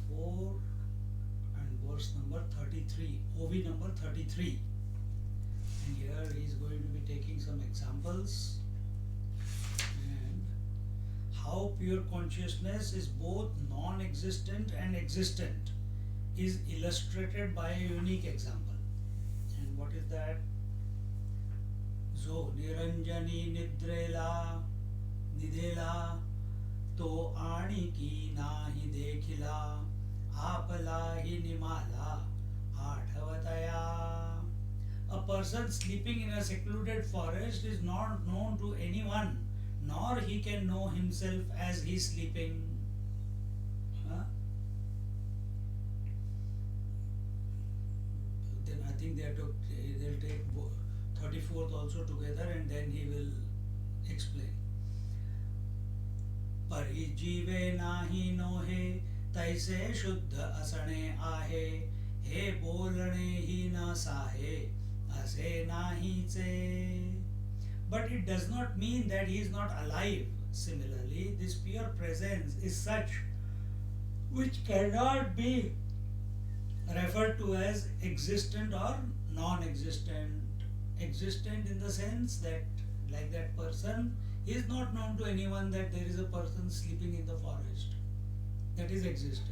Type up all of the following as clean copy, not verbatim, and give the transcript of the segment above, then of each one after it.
4 and verse number 33, OV number 33. And here he is going to be taking some examples, and how pure consciousness is both non-existent and existent is illustrated by a unique example. And what is that? जो निरंजनी निद्रेला निदेला तो आणी की नाही देखिला आपला ही Nimala आठवतया. A person sleeping in a secluded forest is not known to anyone, nor he can know himself as he is sleeping. Huh? Then I think they'll take 34th also together, and then he will explain. परि जीवे नाही नोहे तैसे शुद्ध असणे आहे हे बोलणे ही न साहे असे नाहीचे. But it does not mean that he is not alive. Similarly, this pure presence is such which cannot be referred to as existent or non-existent. Existent in the sense that, like that person, is not known to anyone that there is a person sleeping in the forest. That is existence.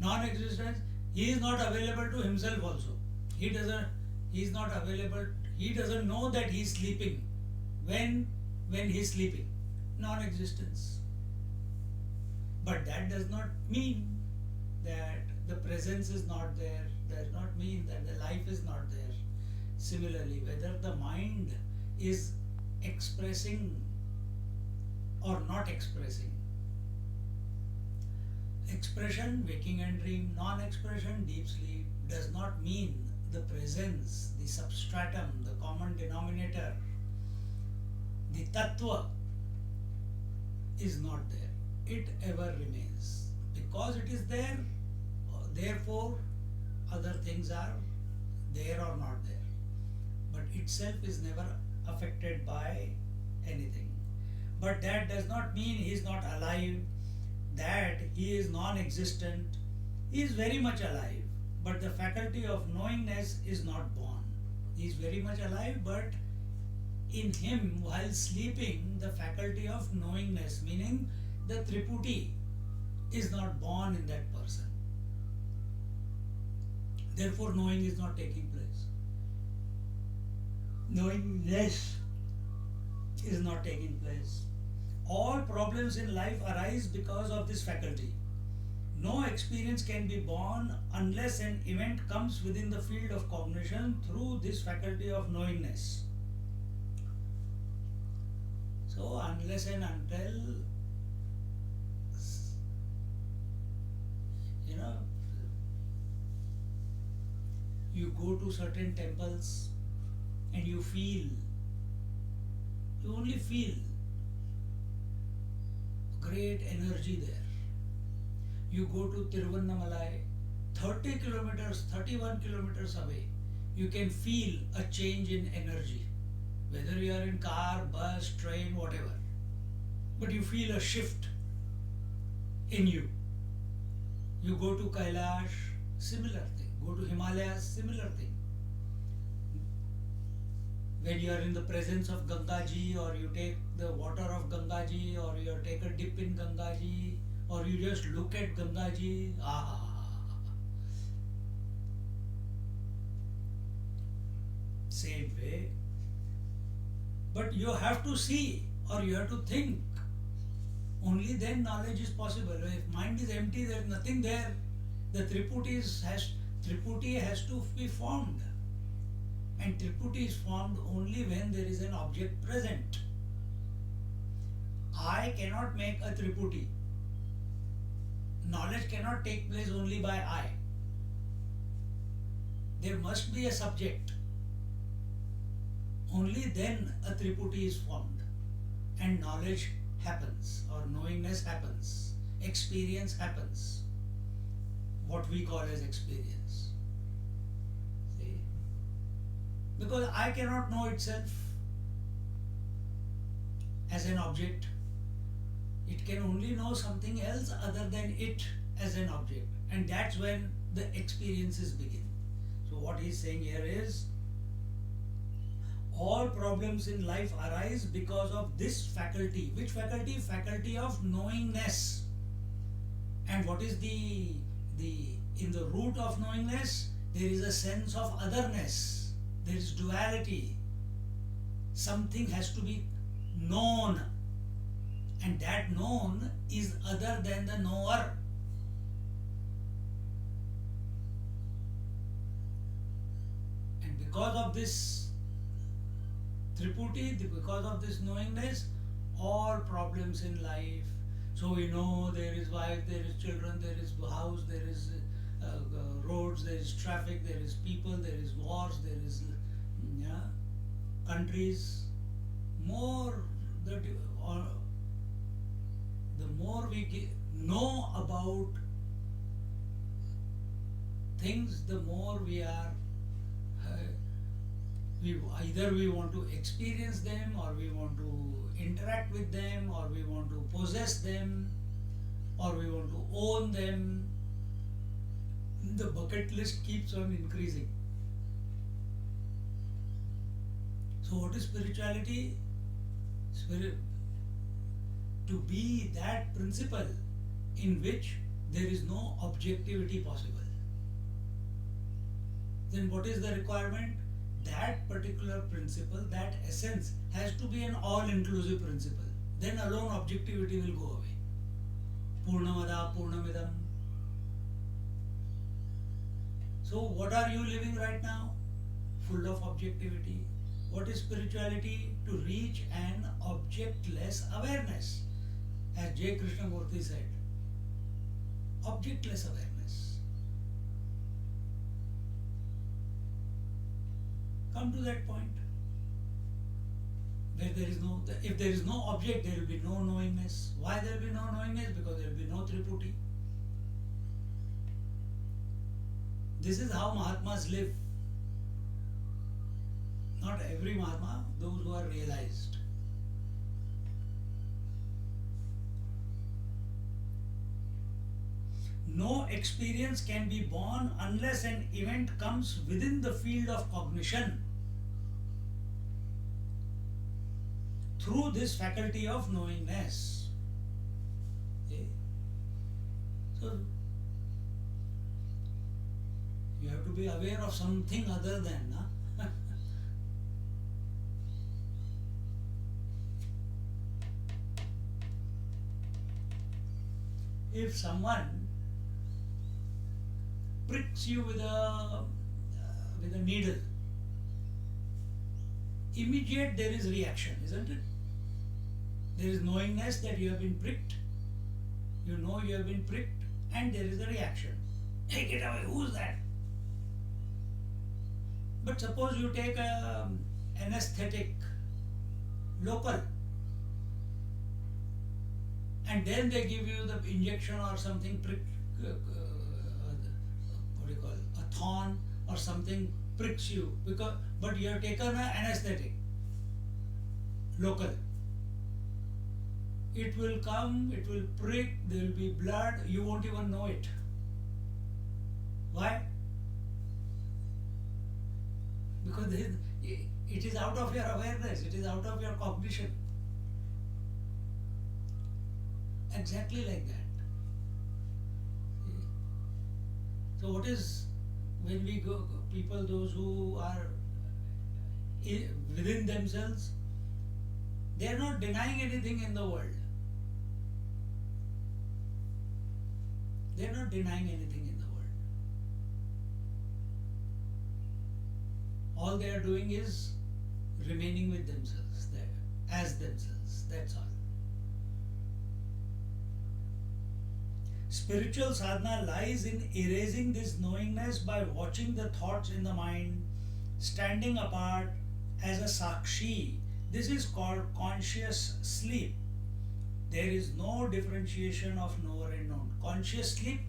Non-existence, he is not available to himself also. He is not available, he doesn't know that he is sleeping when he is sleeping. Non-existence. But that does not mean that the presence is not there, does not mean that the life is not there. Similarly, whether the mind is expressing or not expressing. Expression, waking and dream, non-expression, deep sleep, does not mean the presence, the substratum, the common denominator, the tattva is not there. It ever remains. Because it is there, therefore other things are there or not there. But itself is never affected by anything. But that does not mean he is not alive, that he is non-existent. He is very much alive, but the faculty of knowingness is not born. He is very much alive, but in him, while sleeping, the faculty of knowingness, meaning the Triputi, is not born in that person. Therefore, knowing is not taking place. Knowingness is not taking place. All problems in life arise because of this faculty. No experience can be born unless an event comes within the field of cognition through this faculty of knowingness. So, unless and until you go to certain temples and you only feel great energy there. You go to Tiruvannamalai, 30 kilometers, 31 kilometers away, you can feel a change in energy. Whether you are in car, bus, train, whatever. But you feel a shift in you. You go to Kailash, similar thing. Go to Himalayas, similar thing. When you are in the presence of Gangaji, or you take the water of Gangaji, or you take a dip in Gangaji, or you just look at Gangaji, same way. But you have to see, or you have to think. Only then knowledge is possible. If mind is empty, there is nothing there. The Triputi has to be formed. And Triputi is formed only when there is an object present. I cannot make a Triputi. Knowledge cannot take place only by I. There must be a subject. Only then a Triputi is formed and knowledge happens, or knowingness happens, experience happens, what we call as experience. See? Because I cannot know itself as an object. It can only know something else other than it. as an object, and that's when the experiences begin. So what he's saying here is, all problems in life arise because of this faculty. Which faculty? Faculty of knowingness. And what is the in the root of knowingness? There is a sense of otherness. There is duality. Something has to be known, and that known is other than the knower. And because of this Triputi, because of this knowingness, all problems in life. So we know there is wife, there is children, there is house, there is roads, there is traffic, there is people, there is wars, there is countries. The more we know about things, the more we are. Either we want to experience them, or we want to interact with them, or we want to possess them, or we want to own them. The bucket list keeps on increasing. So what is spirituality? To be that principle in which there is no objectivity possible. Then what is the requirement? That particular principle, that essence, has to be an all-inclusive principle. Then alone objectivity will go away. Purnamada Purnamidam. So what are you living right now? Full of objectivity. What is spirituality? To reach an objectless awareness. As J. Krishnamurti said, objectless awareness. Come to that point where there is no, if there is no object, there will be no knowingness. Why there will be no knowingness? Because there will be no Triputi. This is how Mahatmas live. Not every Mahatma, those who are realized. No experience can be born unless an event comes within the field of cognition through this faculty of knowingness. Okay? So you have to be aware of something other than. If someone pricks you with a needle, immediate there is reaction, isn't it? There is knowingness that you have been pricked. You know you have been pricked, and there is a reaction. Hey, get away! Who's that? But suppose you take an anesthetic local, and then they give you the injection or something, what do you call it, a thorn or something pricks you, but you have taken an anesthetic local. It will come, it will prick, there will be blood, you won't even know it. Why? Because it is out of your awareness, it is out of your cognition. Exactly like that. So what is, when we go, people, those who are within themselves, they are not denying anything in the world. They are not denying anything in the world. All they are doing is remaining with themselves, as themselves, that's all. Spiritual sadhana lies in erasing this knowingness by watching the thoughts in the mind, standing apart as a sakshi. This is called conscious sleep. There is no differentiation of knower and known. Conscious sleep,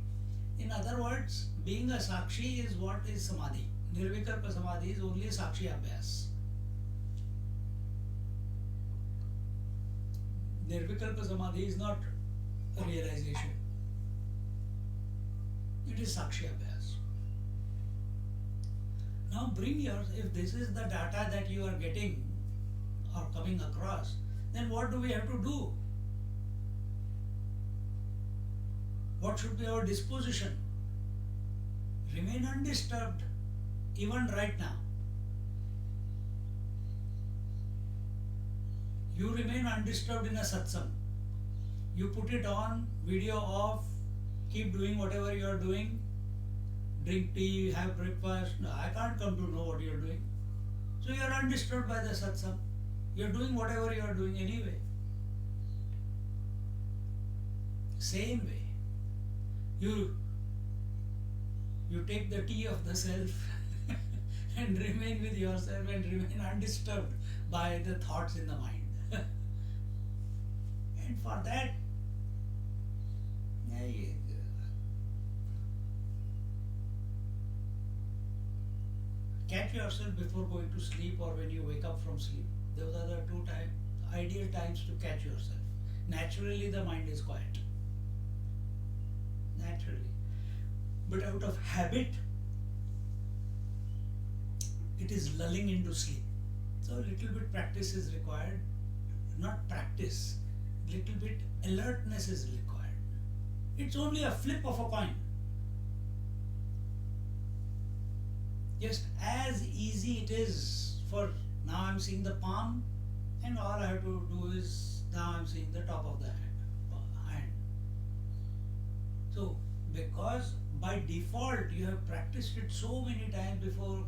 in other words, being a sakshi is what is samadhi. Nirvikalpa samadhi is only sakshi abhyas. Nirvikalpa samadhi is not a realization. It is Sakshi Abhyas. Now bring if this is the data that you are getting or coming across, then what do we have to do? What should be our disposition? Remain undisturbed, even right now. You remain undisturbed in a satsang. You put it on, video off, keep doing whatever you are doing, drink tea, have breakfast. No, I can't come to know what you are doing. So you are undisturbed by the satsang. You are doing whatever you are doing anyway. Same way. You take the tea of the self and remain with yourself and remain undisturbed by the thoughts in the mind. And for that, catch yourself before going to sleep or when you wake up from sleep. Those are the two ideal times to catch yourself. Naturally, the mind is quiet. Naturally. But out of habit, it is lulling into sleep. So a little bit practice is required. Not practice, little bit alertness is required. It's only a flip of a coin. Just as easy it is for now I'm seeing the palm and all I have to do is now I'm seeing the top of the hand. So because by default you have practiced it so many times before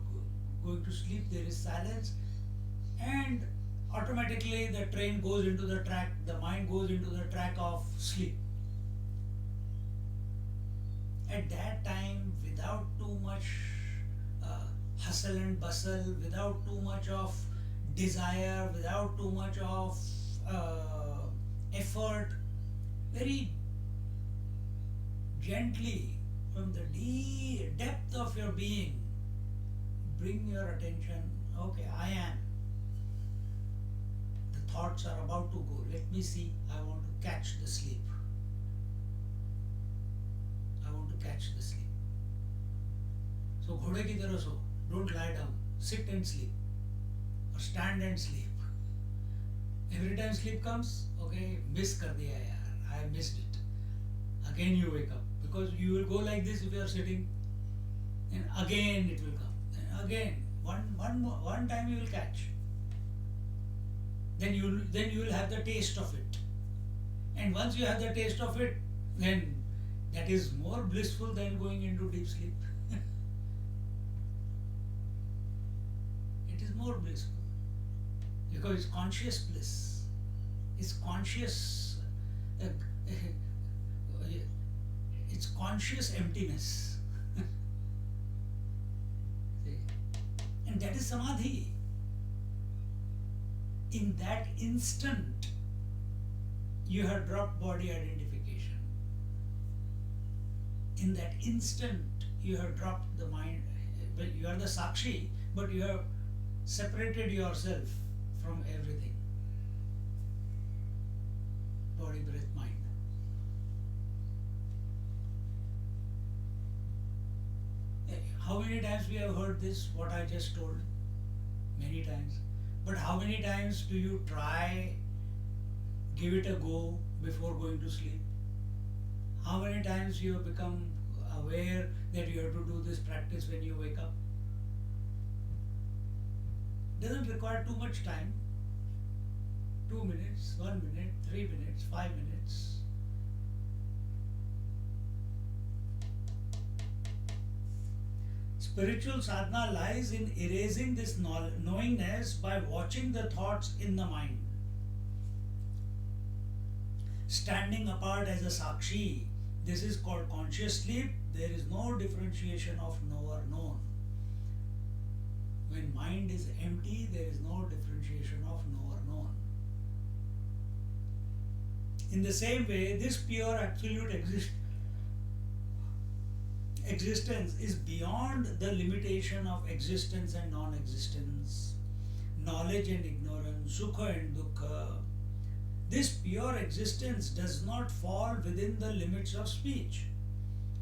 going to sleep, there is silence and automatically the train goes into the track, the mind goes into the track of sleep. At that time, without too much hustle and bustle, without too much of desire, without too much of effort, very gently from the deep depth of your being, bring your attention, okay, I am. The thoughts are about to go. Let me see, I want to catch the sleep. I want to catch the sleep. So, घोड़े की तरह सो, don't lie down, sit and sleep, or stand and sleep. Every time sleep comes, okay, miss कर दिया यार, I missed it. Again you wake up, because you will go like this if you are sitting, and again it will come, and again, one time you will catch. Then you will have the taste of it. And once you have the taste of it, then that is more blissful than going into deep sleep. It is more blissful because it's conscious bliss. It's conscious. It's conscious emptiness. And that is samadhi. In that instant, you have dropped body identification. In that instant, you have dropped the mind. Well, you are the Sakshi, but you have separated yourself from everything. Body, breath, mind. How many times we have heard this, what I just told? Many times. But how many times do you try, give it a go before going to sleep? How many times you have become aware that you have to do this practice when you wake up? Doesn't require too much time. 2 minutes, 1 minute, 3 minutes, 5 minutes. Spiritual sadhana lies in erasing this knowingness by watching the thoughts in the mind. Standing apart as a Sakshi, this is called conscious sleep. There is no differentiation of knower known. When mind is empty, there is no differentiation of knower known. In the same way, this pure absolute existence is beyond the limitation of existence and non-existence, knowledge and ignorance, sukha and dukkha. This pure existence does not fall within the limits of speech.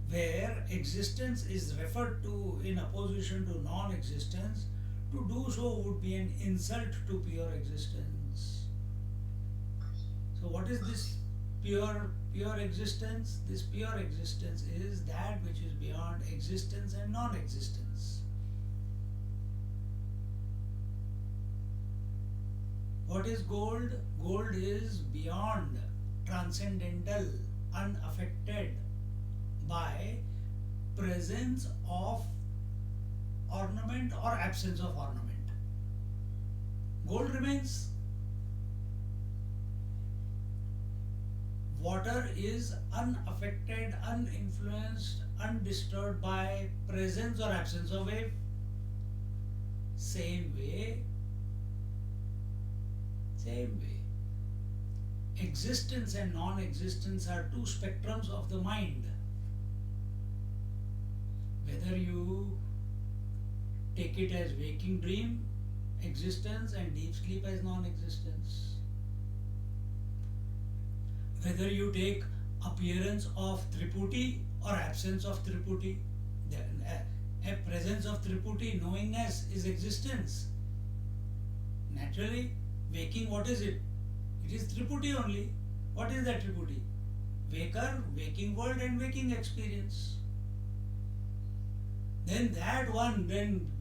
where existence is referred to in opposition to non-existence, to do so would be an insult to pure existence. So what is this pure existence? This pure existence is that which is beyond existence and non-existence. What is gold? Gold is beyond, transcendental, unaffected by presence of ornament or absence of ornament. Gold remains. Water is unaffected, uninfluenced, undisturbed by presence or absence of wave. Same way, existence and non-existence are two spectrums of the mind. Whether you take it as waking dream, existence, and deep sleep as non-existence. Whether you take appearance of Triputi or absence of Triputi, a presence of Triputi, knowingness, is existence. Naturally, waking, what is it? It is Triputi only. What is that Triputi? Waker, waking world and waking experience. Then that one then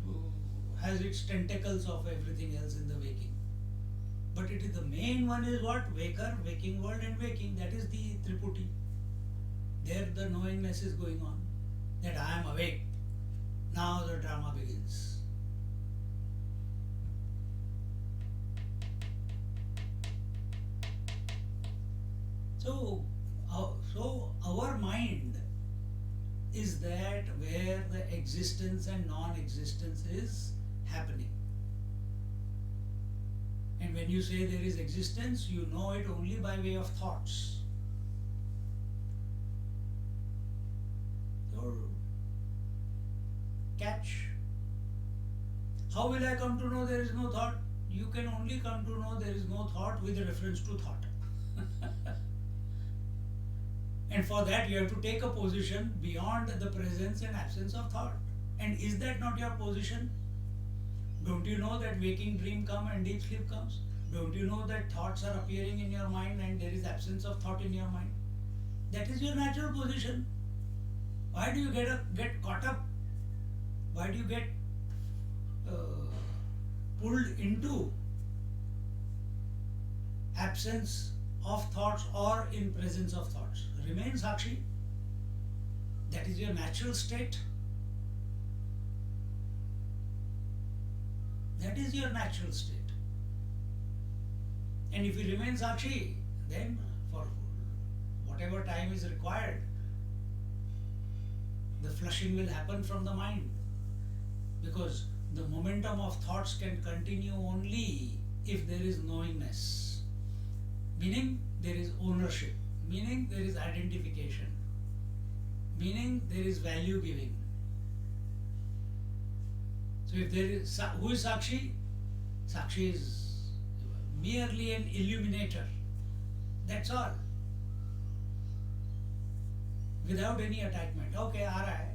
has its tentacles of everything else in the waking. But it is the main one is what? Waker, waking world and waking. That is the Triputi. There the knowingness is going on. That I am awake. Now the drama begins. So our mind is that where the existence and non-existence is happening. And when you say there is existence, you know it only by way of thoughts. So, catch. How will I come to know there is no thought? You can only come to know there is no thought with reference to thought. And for that you have to take a position beyond the presence and absence of thought. And is that not your position? Don't you know that waking dream comes and deep sleep comes? Don't you know that thoughts are appearing in your mind and there is absence of thought in your mind? That is your natural position. Why do you get caught up? Why do you get pulled into absence of thoughts or in presence of thoughts? Remain Sakshi. That is your natural state. That is your natural state. And if you remain Sakshi, then for whatever time is required, the flushing will happen from the mind. Because the momentum of thoughts can continue only if there is knowingness. Meaning there is ownership. Meaning there is identification. Meaning there is value giving. So if there is, who is Sakshi? Sakshi is merely an illuminator. That's all. Without any attachment. Okay, alright.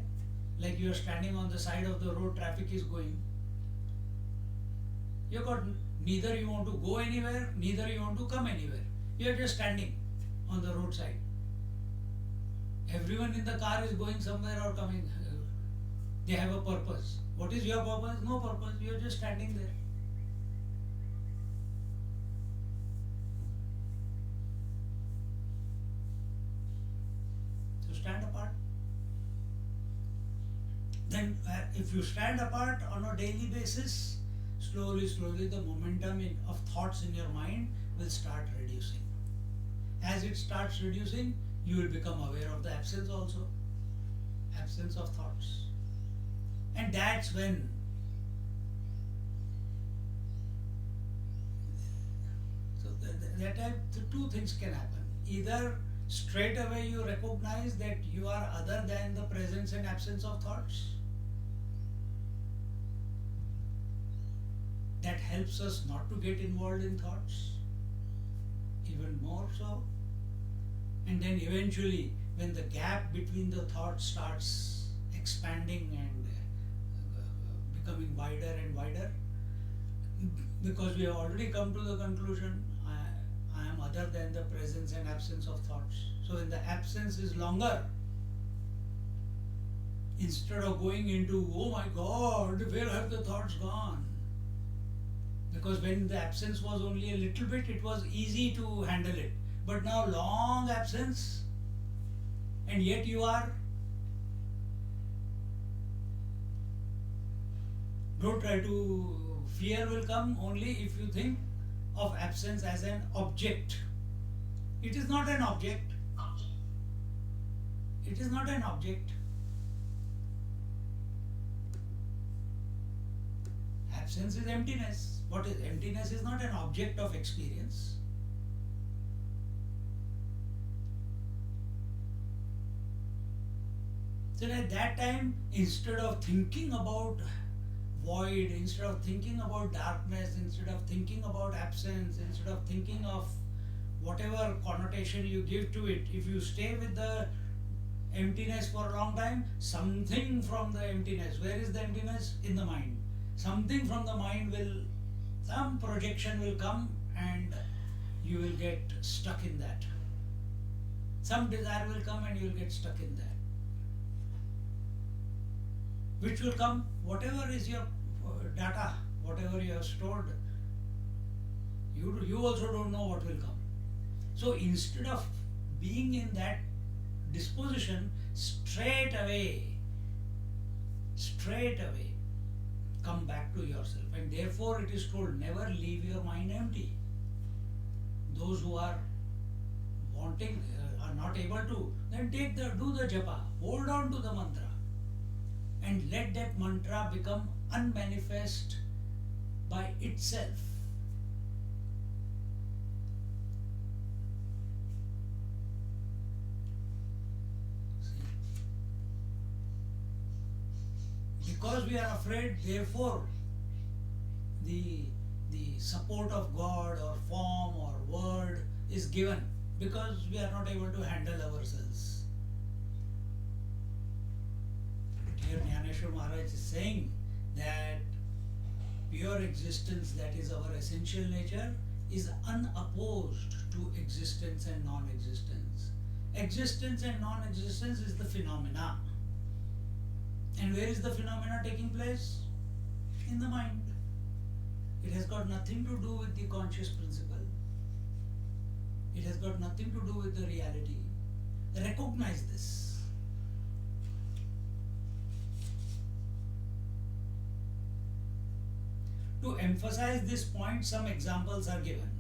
Like you are standing on the side of the road, traffic is going. You got neither you want to go anywhere, neither you want to come anywhere. You are just standing on the roadside. Everyone in the car is going somewhere or coming. They have a purpose. What is your purpose? No purpose. You are just standing there. So stand apart. Then if you stand apart on a daily basis, slowly the momentum of thoughts in your mind will start reducing. As it starts reducing, you will become aware of the absence also. Absence of thoughts. And that's when that time the two things can happen. Either straight away you recognize that you are other than the presence and absence of thoughts. That helps us not to get involved in thoughts, even more so. And then eventually, when the gap between the thoughts starts expanding and becoming wider and wider, because we have already come to the conclusion I am other than the presence and absence of thoughts. So when the absence is longer, instead of going into, oh my God, where have the thoughts gone? Because when the absence was only a little bit, it was easy to handle it. But now long absence, and yet you are. Don't try to. Fear will come only if you think of absence as an object. It is not an object. It is not an object. Absence is emptiness. What is emptiness is not an object of experience. So at that time, instead of thinking about void, instead of thinking about darkness, instead of thinking about absence, instead of thinking of whatever connotation you give to it, if you stay with the emptiness for a long time, something from the emptiness, where is the emptiness? In the mind. Something from the mind will, some projection will come and you will get stuck in that. Some desire will come and you will get stuck in that. Which will come, whatever is your data, whatever you have stored, you also don't know what will come. So instead of being in that disposition, straight away, come back to yourself. And therefore it is told, never leave your mind empty. Those who are wanting, are not able to, then do the japa, hold on to the mantra, and let that mantra become unmanifest by itself. Because we are afraid, therefore, the support of God or form or word is given, because we are not able to handle ourselves. Here Jnaneshwar Maharaj is saying that pure existence, that is our essential nature, is unopposed to existence and non-existence. Existence and non-existence is the phenomena. And where is the phenomena taking place? In the mind. It has got nothing to do with the conscious principle. It has got nothing to do with the reality. Recognize this. To emphasize this point, some examples are given.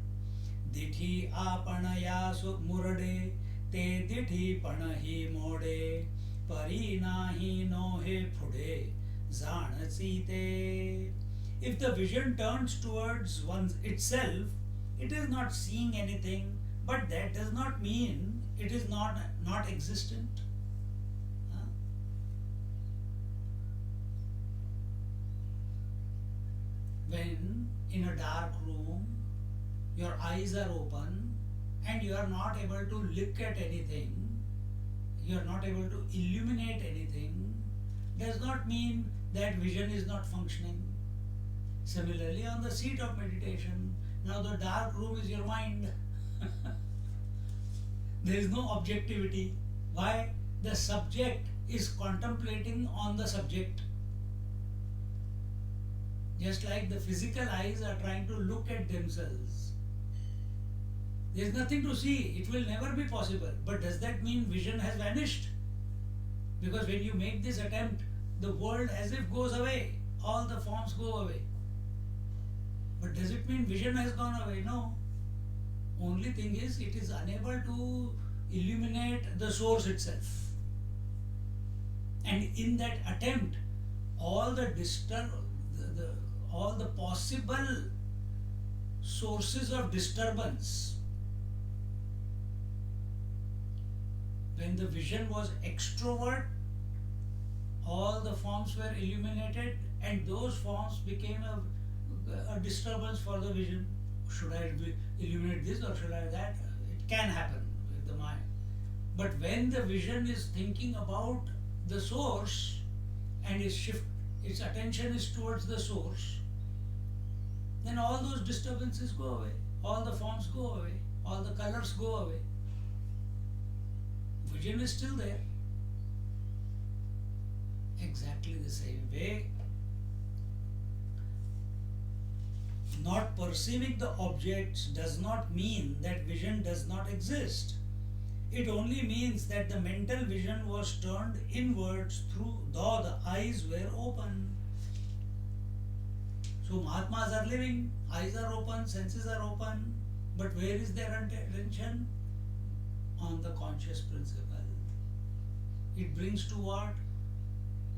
Dithi apanaya murade, te dithi panahi mode, pari nahi nohe phude, zanasite. If the vision turns towards one's itself, it is not seeing anything, but that does not mean it is not existent. When in a dark room, your eyes are open and you are not able to look at anything, you are not able to illuminate anything, does not mean that vision is not functioning. Similarly, on the seat of meditation, now the dark room is your mind. There is no objectivity. Why? The subject is contemplating on the subject. Just like the physical eyes are trying to look at themselves. There is nothing to see. It will never be possible. But does that mean vision has vanished? Because when you make this attempt, the world as if goes away. All the forms go away. But does it mean vision has gone away? No. Only thing is, it is unable to illuminate the source itself. And in that attempt, all the possible sources of disturbance, when the vision was extrovert, all the forms were illuminated and those forms became a disturbance for the vision. Should I illuminate this or should I that? It can happen with the mind. But when the vision is thinking about the source and its attention is towards the source, then all those disturbances go away, all the forms go away, all the colors go away. Vision is still there. Exactly the same way, not perceiving the objects does not mean that vision does not exist. It only means that the mental vision was turned inwards though the eyes were open. So Mahatmas are living, eyes are open, senses are open, but where is their attention? On the conscious principle. It brings to what?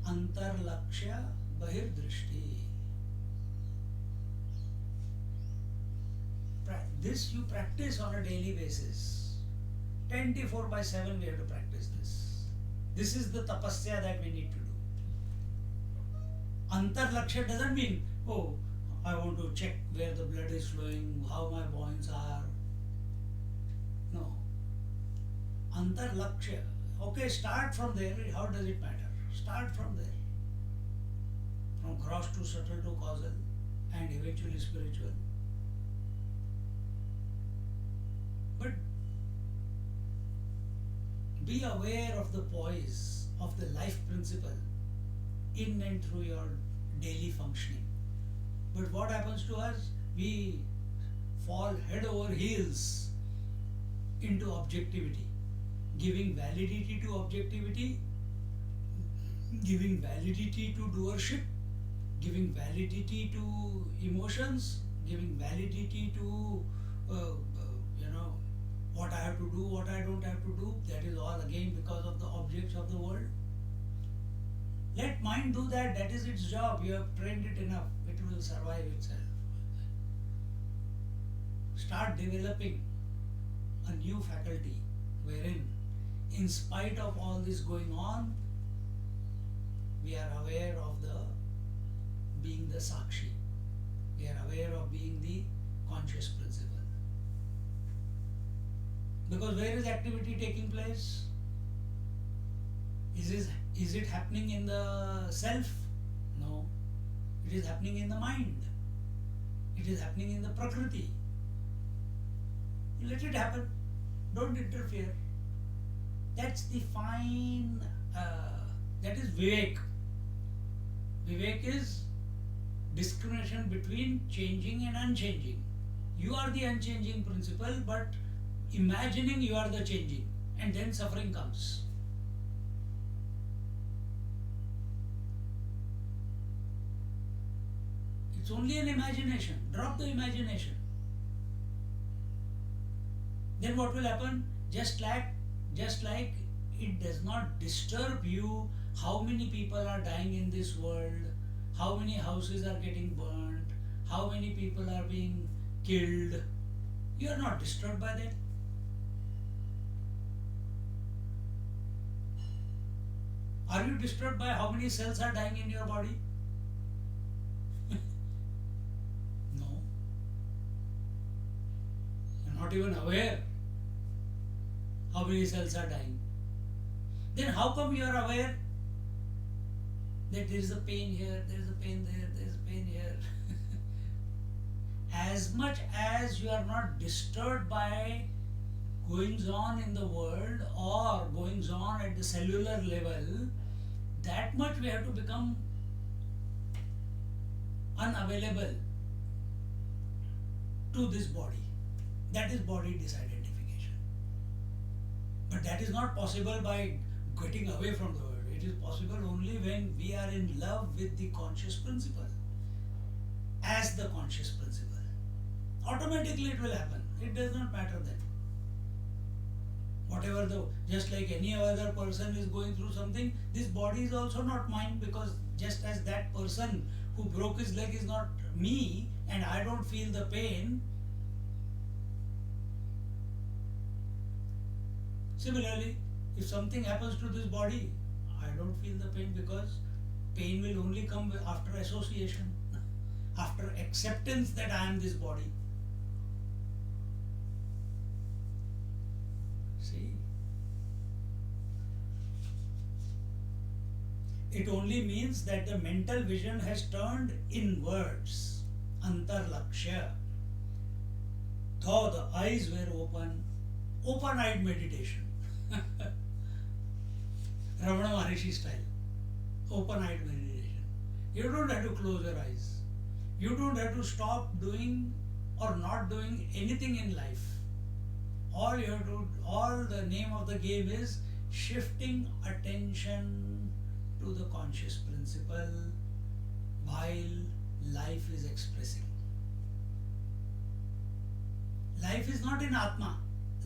Antarlakshya Bahirdrishti. This you practice on a daily basis. 24/7 we have to practice this. This is the tapasya that we need to do. Antarlakshya doesn't mean, oh, I want to check where the blood is flowing, how my bones are. No. Antarlakshya. Okay, start from there. How does it matter? Start from there. From gross to subtle to causal and eventually spiritual. But be aware of the poise of the life principle in and through your daily functioning. But what happens to us? We fall head over heels into objectivity, giving validity to objectivity, giving validity to doership, giving validity to emotions, giving validity to what I have to do, what I don't have to do. That is all again because of the objects of the world. Let mind do that. That is its job. You have trained it enough. It will survive itself. Start developing a new faculty wherein, in spite of all this going on, we are aware of being the Sakshi. We are aware of being the conscious principle. Because where is activity taking place? Is it happening in the self? No. It is happening in the mind. It is happening in the Prakriti. Let it happen. Don't interfere. That's the fine, that is Vivek. Vivek is discrimination between changing and unchanging. You are the unchanging principle, but imagining you are the changing, and then suffering comes. It's only an imagination. Drop the imagination. Then what will happen? Just like it does not disturb you how many people are dying in this world, how many houses are getting burnt, how many people are being killed. You are not disturbed by that. Are you disturbed by how many cells are dying in your body? No. You're not even aware how many cells are dying. Then how come you are aware that there is a pain here, there is a pain there, there is a pain here? As much as you are not disturbed by goings on in the world or goings on at the cellular level, that much we have to become unavailable to this body. That is body disidentification. But that is not possible by getting away from the world. It is possible only when we are in love with the conscious principle, as the conscious principle. Automatically it will happen. It does not matter then. Just like any other person is going through something, this body is also not mine, because just as that person who broke his leg is not me and I don't feel the pain, similarly, if something happens to this body, I don't feel the pain, because pain will only come after association, after acceptance that I am this body. See, It only means that the mental vision has turned inwards. Antarlakshya. Though the eyes were open-eyed meditation. Ramana Maharishi style. Open-eyed meditation. You don't have to close your eyes. You don't have to stop doing or not doing anything in life. All the name of the game is shifting attention to the conscious principle while life is expressing. Life is not in Atma,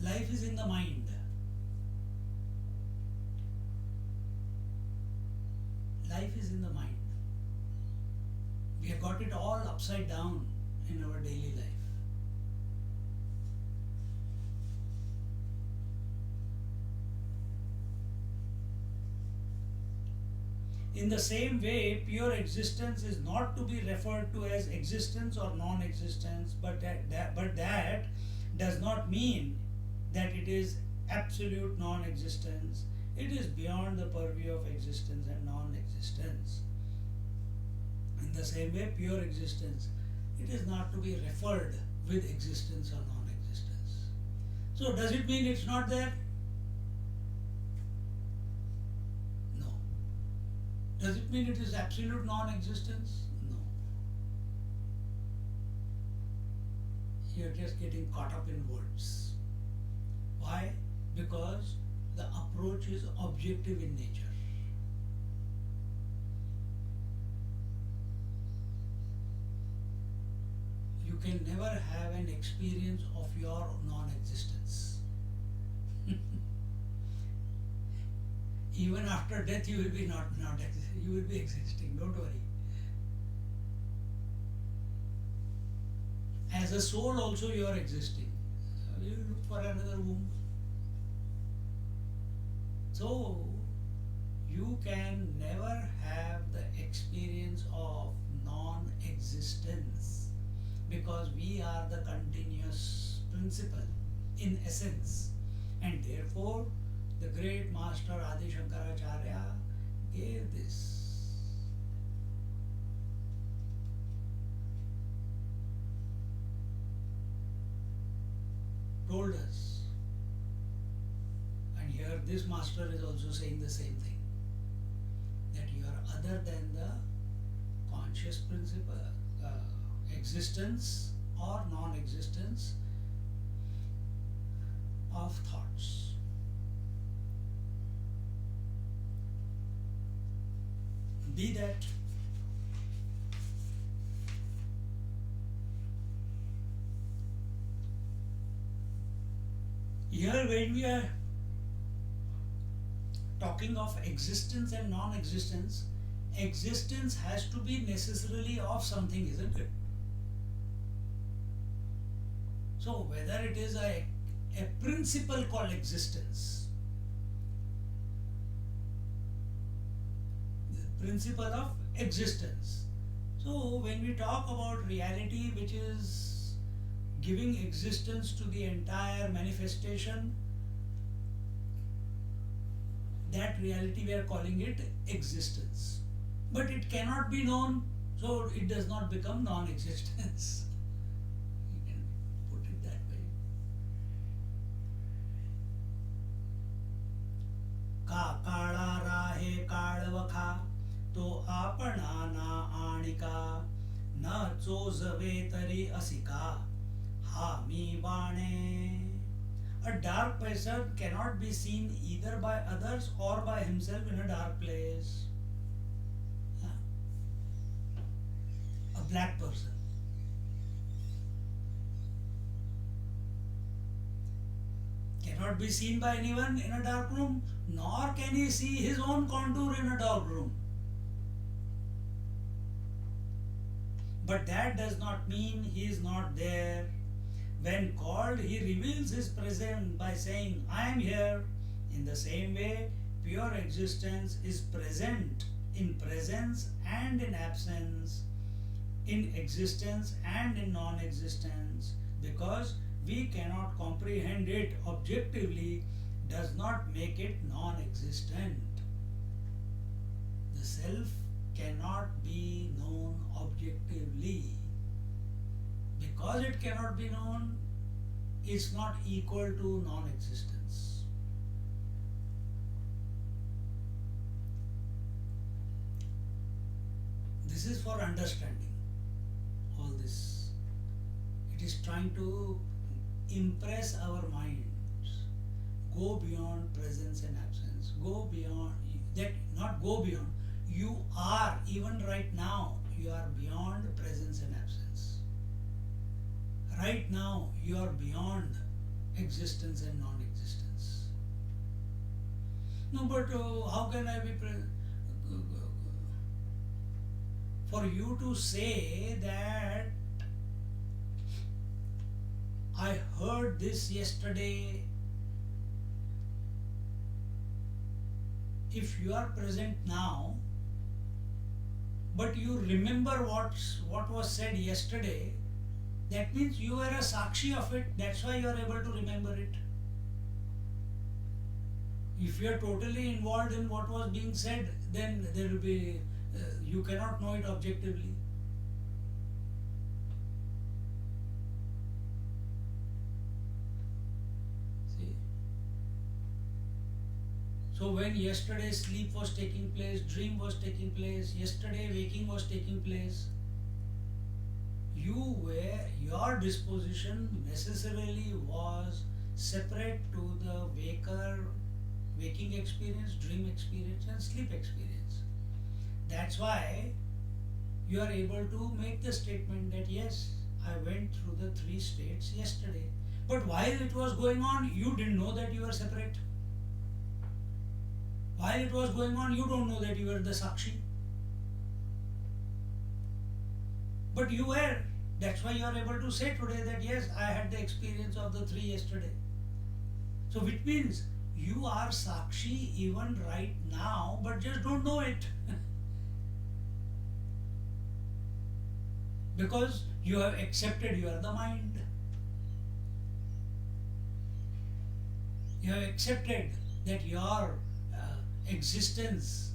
life is in the mind. Life is in the mind. We have got it all upside down in our daily life. In the same way, pure existence is not to be referred to as existence or non-existence, but that does not mean that it is absolute non-existence. It is beyond the purview of existence and non-existence. In the same way, pure existence, it is not to be referred with existence or non-existence. So does it mean it's not there? No. Does it mean it is absolute non-existence? No. You're just getting caught up in words. Why? Because the approach is objective in nature. You can never have an experience of your non-existence. Even after death, you will be not existing. You will be existing. Don't worry. As a soul, also you are existing. You look for another womb. So you can never have the experience of non-existence, because we are the continuous principle in essence, and therefore the great master Adi Shankaracharya gave this. Told us. And here this master is also saying the same thing, that you are other than the conscious principle, existence or non-existence of thoughts. Be that. Here when we are talking of existence and non-existence, existence has to be necessarily of something, isn't it? So whether it is a principle called existence, the principle of existence. So when we talk about reality which is giving existence to the entire manifestation, that reality we are calling it existence. But it cannot be known, so it does not become non-existence. You can put it that way. Ka kala rahe kalvakha to apana na anika na chozave tari asika ha mi vane. A dark person cannot be seen either by others or by himself in a dark place. A black person cannot be seen by anyone in a dark room, nor can he see his own contour in a dark room. But that does not mean he is not there. When called, he reveals his presence by saying, I am here. In the same way, pure existence is present in presence and in absence, in existence and in non-existence. Because we cannot comprehend it objectively does not make it non-existent. The self self cannot be known objectively. Because it cannot be known, is not equal to non-existence. This is for understanding all this. It is trying to impress our minds. Go beyond presence and absence. Go beyond that, not go beyond. You are, even right now, you are beyond presence and absence. Right now, you are beyond existence and non-existence. No, but how can I be present? For you to say that I heard this yesterday, if you are present now, but you remember what was said yesterday, that means you were a sakshi of it. That's why you are able to remember it. If you are totally involved in what was being said, then there will be you cannot know it objectively. See? So when yesterday sleep was taking place, dream was taking place, yesterday waking was taking place, your disposition necessarily was separate to the waking experience, dream experience and sleep experience. That's why you are able to make the statement that yes, I went through the three states yesterday. But while it was going on, you didn't know that you were separate. While it was going on, you don't know that you were the sakshi. But you were. That's why you are able to say today that yes, I had the experience of the three yesterday. So which means you are sakshi even right now, but just don't know it. Because you have accepted you are the mind. You have accepted that your existence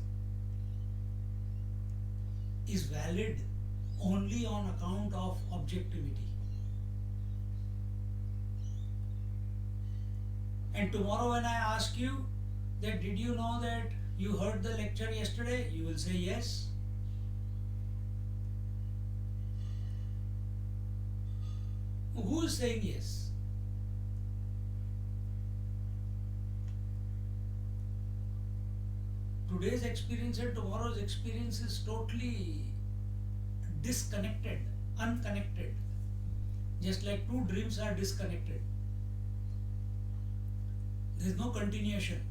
is valid only on account of objectivity. And tomorrow when I ask you that did you know that you heard the lecture yesterday, you will say yes. Who is saying yes? Today's experience and tomorrow's experience is totally disconnected, unconnected. Just like two dreams are disconnected. There is no continuation.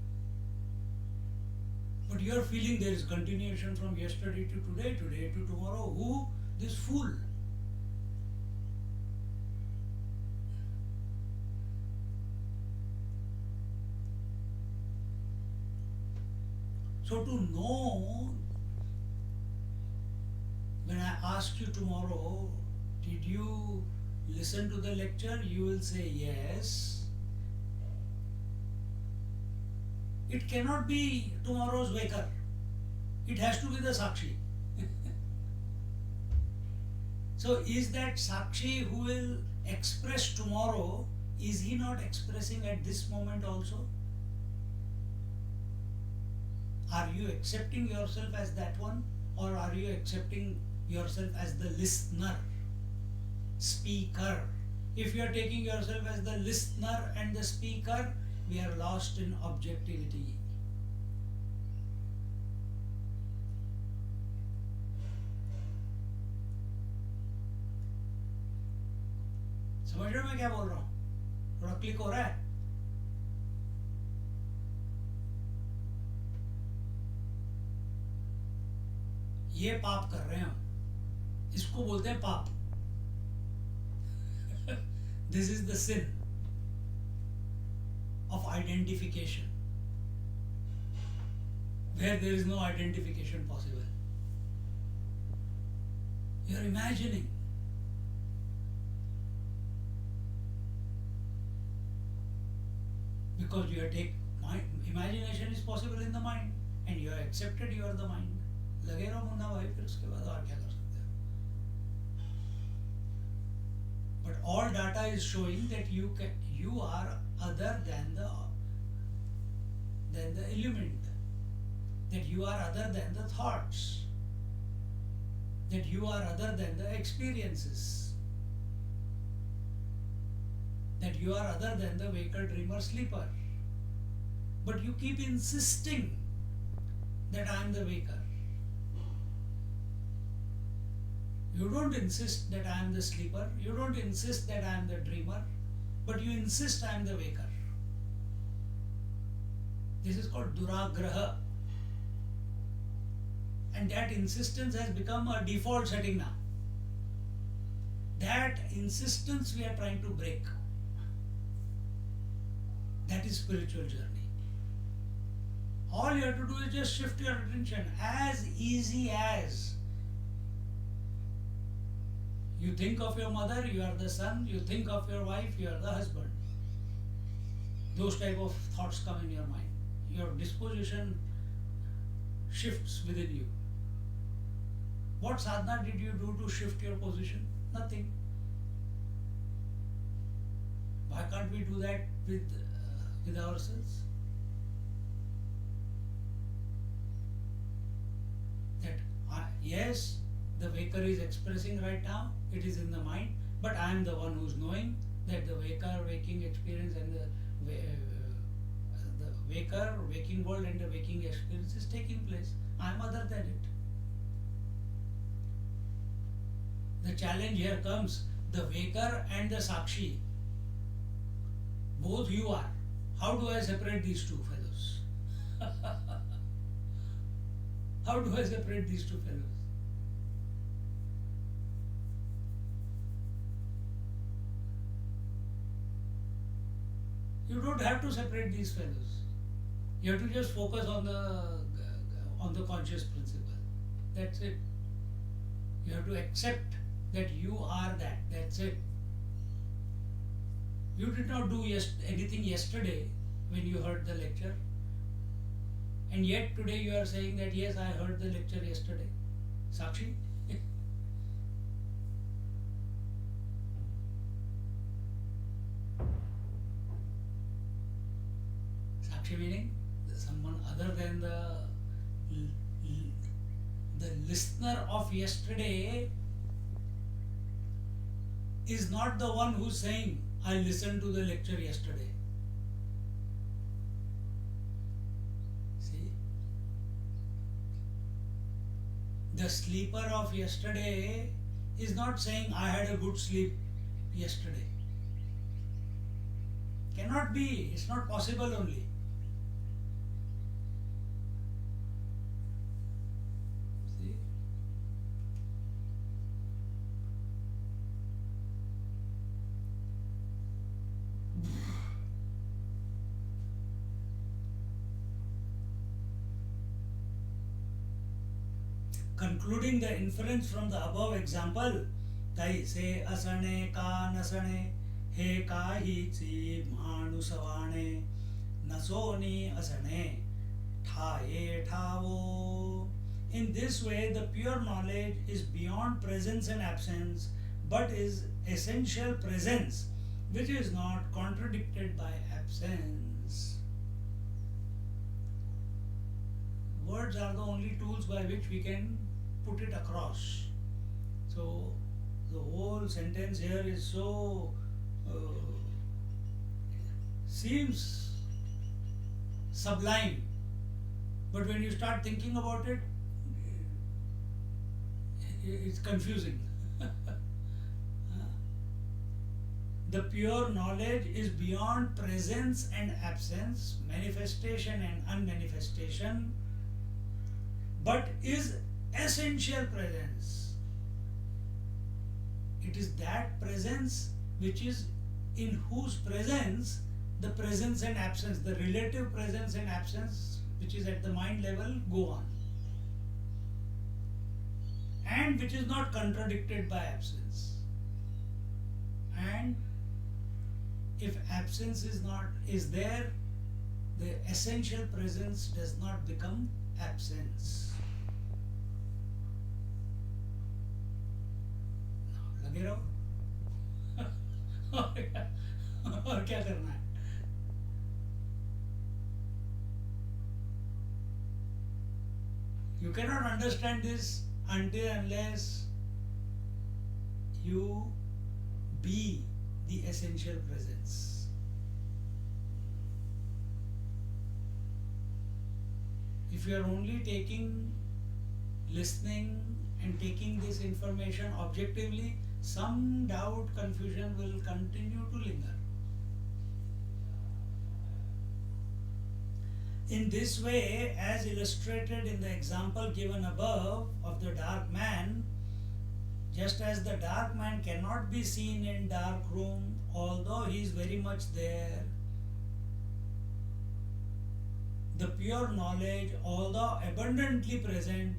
But you are feeling there is continuation from yesterday to today, today to tomorrow. Who? This fool. So to know, when I ask you tomorrow, did you listen to the lecture? You will say yes. It cannot be tomorrow's waker. It has to be the sakshi. So is that sakshi who will express tomorrow, is he not expressing at this moment also? Are you accepting yourself as that one, or are you accepting yourself as the listener, speaker? If you are taking yourself as the listener and the speaker, we are lost in objectivity. समझ रहे हो मैं क्या बोल रहा हूँ? थोड़ा click हो रहा है? ये पाप कर रहे हैं हम, इसको बोलते हैं पाप. This is the sin of identification, where there is no identification possible. You are imagining. Because you have imagination is possible in the mind, and you have accepted you are the mind. लगे रहो मुन्ना भाई, फिर उसके बाद और क्या कर सकते हो. But all data is showing that you are other than the element, that you are other than the thoughts, that you are other than the experiences, that you are other than the waker, dreamer, sleeper. But you keep insisting that I am the waker. You don't insist that I am the sleeper, you don't insist that I am the dreamer, but you insist I am the waker. This is called duragraha. And that insistence has become a default setting now. That insistence we are trying to break. That is spiritual journey. All you have to do is just shift your attention. As easy as you think of your mother, you are the son. You think of your wife, you are the husband. Those type of thoughts come in your mind. Your disposition shifts within you. What sadhana did you do to shift your position? Nothing. Why can't we do that with ourselves? That yes, the waker is expressing right now, it is in the mind, but I am the one who is knowing that the waking experience and the waker, waking world and the waking experience is taking place. I am other than it. The challenge here comes, the waker and the sakshi, both you are. How do I separate these two fellows? How do I separate these two fellows? You don't have to separate these fellows. You have to just focus on the conscious principle. That's it. You have to accept that you are that. That's it. You did not do anything yesterday when you heard the lecture, and yet today you are saying that yes, I heard the lecture yesterday. Sakshi? Sakshi meaning someone other than the listener of yesterday is not the one who's saying, I listened to the lecture yesterday. See? The sleeper of yesterday is not saying, I had a good sleep yesterday. Cannot be. It's not possible only. See? Concluding the inference from the above example, tai se asane ka nasane, he ka hi chi manu savane, nasoni asane, tha ye thavo. In this way, the pure knowledge is beyond presence and absence, but is essential presence, which is not contradicted by absence. Words are the only tools by which we can put it across. So the whole sentence here is so seems sublime, but when you start thinking about it, it's confusing. The pure knowledge is beyond presence and absence, manifestation and unmanifestation, but is essential presence. It is that presence which is in whose presence the presence and absence, the relative presence and absence which is at the mind level go on, and which is not contradicted by absence. And if absence is there, the essential presence does not become absence. You cannot understand this until unless you be the essential presence. If you are only listening and taking this information objectively, some doubt, confusion will continue to linger. In this way, as illustrated in the example given above of the dark man, just as the dark man cannot be seen in dark room, although he is very much there, the pure knowledge, although abundantly present,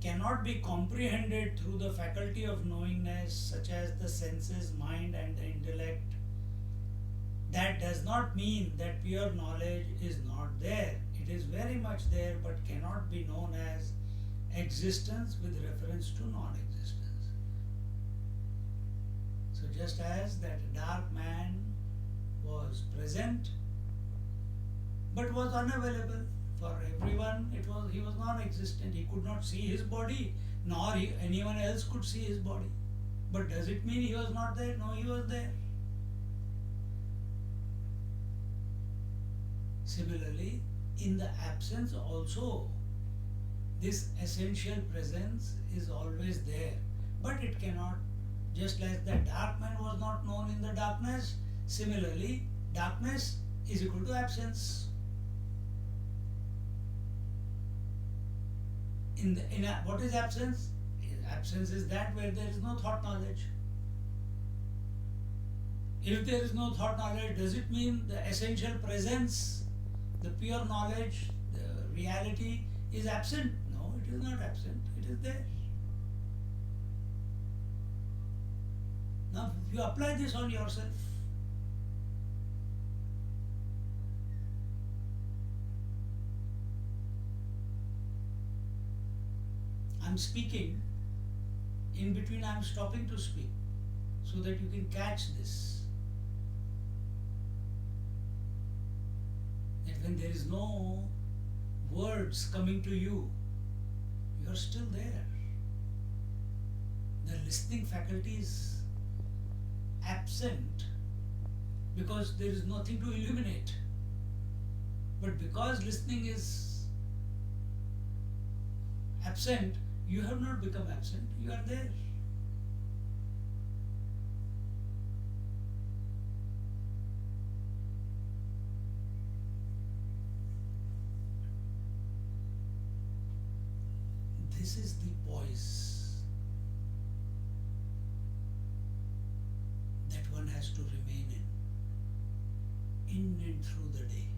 cannot be comprehended through the faculty of knowingness, such as the senses, mind, and the intellect. That does not mean that pure knowledge is not there. It is very much there, but cannot be known as existence with reference to non-existence. So just as that dark man was present but was unavailable for everyone, he was non-existent. He could not see his body, nor anyone else could see his body. But does it mean he was not there? No, he was there. Similarly, in the absence also, this essential presence is always there, but it cannot, just like the dark man was not known in the darkness, similarly, darkness is equal to absence. What is absence? Absence is that where there is no thought knowledge. If there is no thought knowledge, does it mean the essential presence, the pure knowledge, the reality is absent? No, it is not absent. It is there. Now, if you apply this on yourself, I am speaking, in between I am stopping to speak so that you can catch this. That when there is no words coming to you, you are still there. The listening faculty is absent because there is nothing to illuminate. But because listening is absent, you have not become absent, you are there. This is the poise that one has to remain in and through the day.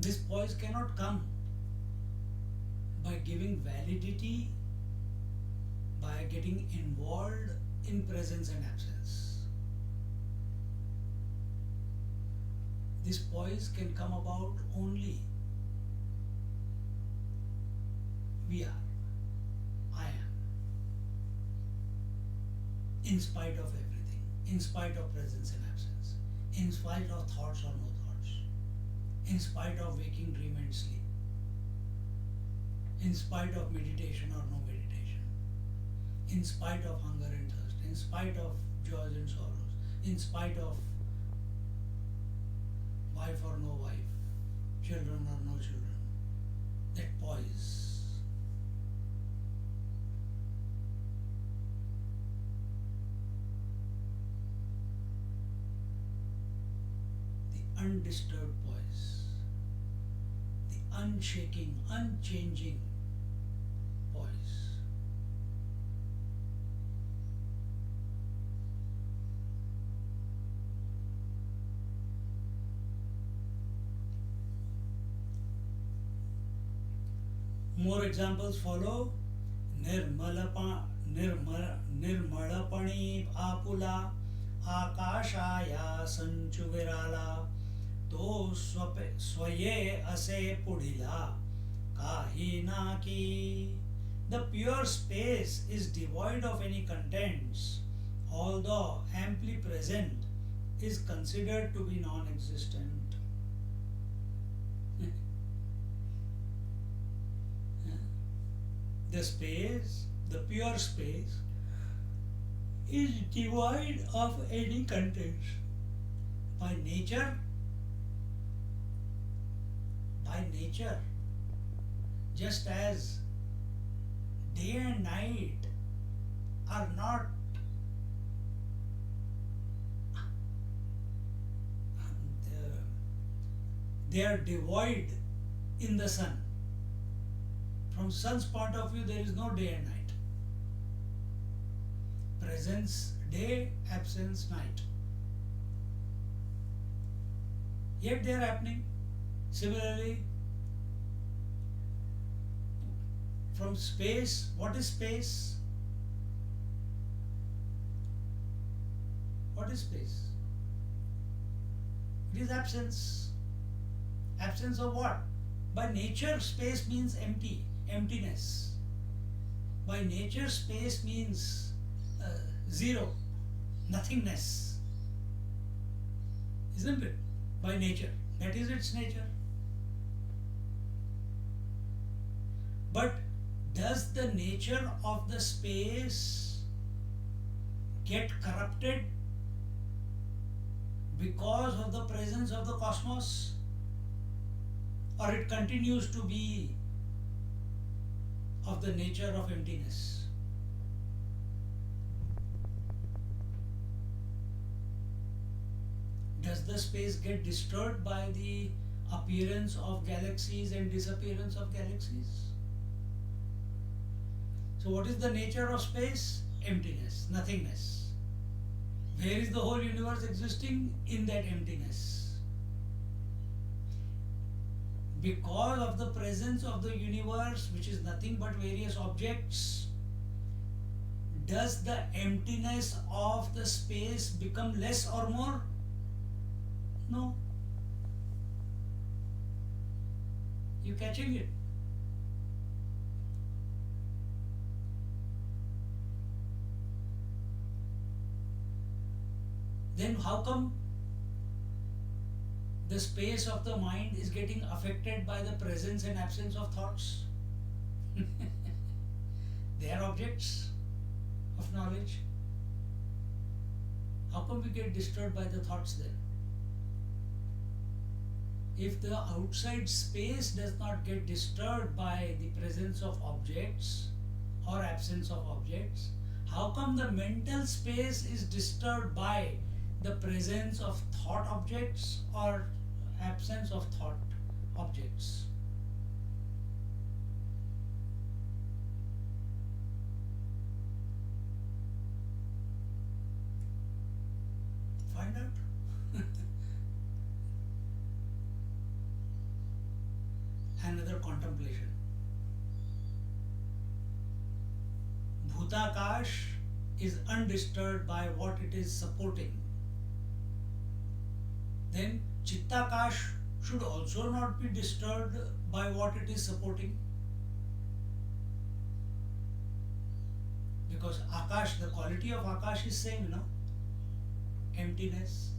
This poise cannot come by giving validity, by getting involved in presence and absence. This poise can come about only we are, I am, in spite of everything, in spite of presence and absence, in spite of thoughts or no thoughts, in spite of waking, dream and sleep, in spite of meditation or no meditation, in spite of hunger and thirst, in spite of joys and sorrows, in spite of wife or no wife, children or no children, that poise. The undisturbed poise, the unshaking, unchanging poise. More examples follow. निर्मलपणी आपुला आकाशाया संचु विराला तो स्वये असे पुढिला काही ना की. The pure space is devoid of any contents, although amply present, is considered to be non-existent. The space, the pure space, is devoid of any contents. By nature, just as day and night are not they are devoid in the sun. From sun's point of view, there is no day and night. Presence day, absence night. Yet they are happening. Similarly, from space, what is space? What is space? It is absence. Absence of what? By nature, space means empty, emptiness. By nature, space means zero, nothingness. Isn't it? By nature. That is its nature. But does the nature of the space get corrupted because of the presence of the cosmos? Or it continues to be of the nature of emptiness? Does the space get disturbed by the appearance of galaxies and disappearance of galaxies? So what is the nature of space? Emptiness, nothingness. Where is the whole universe existing? In that emptiness. Because of the presence of the universe, which is nothing but various objects, does the emptiness of the space become less or more? No. You catching it? Then how come the space of the mind is getting affected by the presence and absence of thoughts? They are objects of knowledge. How come we get disturbed by the thoughts then? If the outside space does not get disturbed by the presence of objects or absence of objects, how come the mental space is disturbed by the presence of thought objects or absence of thought objects? Find out. Another contemplation. Bhutakash is undisturbed by what it is supporting. Then Chittakash should also not be disturbed by what it is supporting. Because Akash, the quality of Akash is same, emptiness.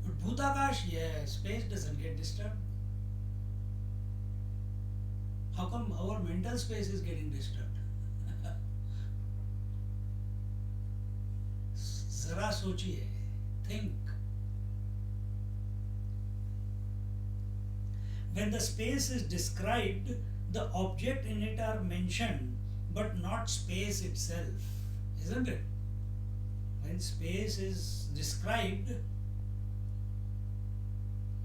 But Bhutakash, space doesn't get disturbed. How come our mental space is getting disturbed? Zara sochiye, think. When the space is described, the object in it are mentioned, but not space itself, isn't it? When space is described,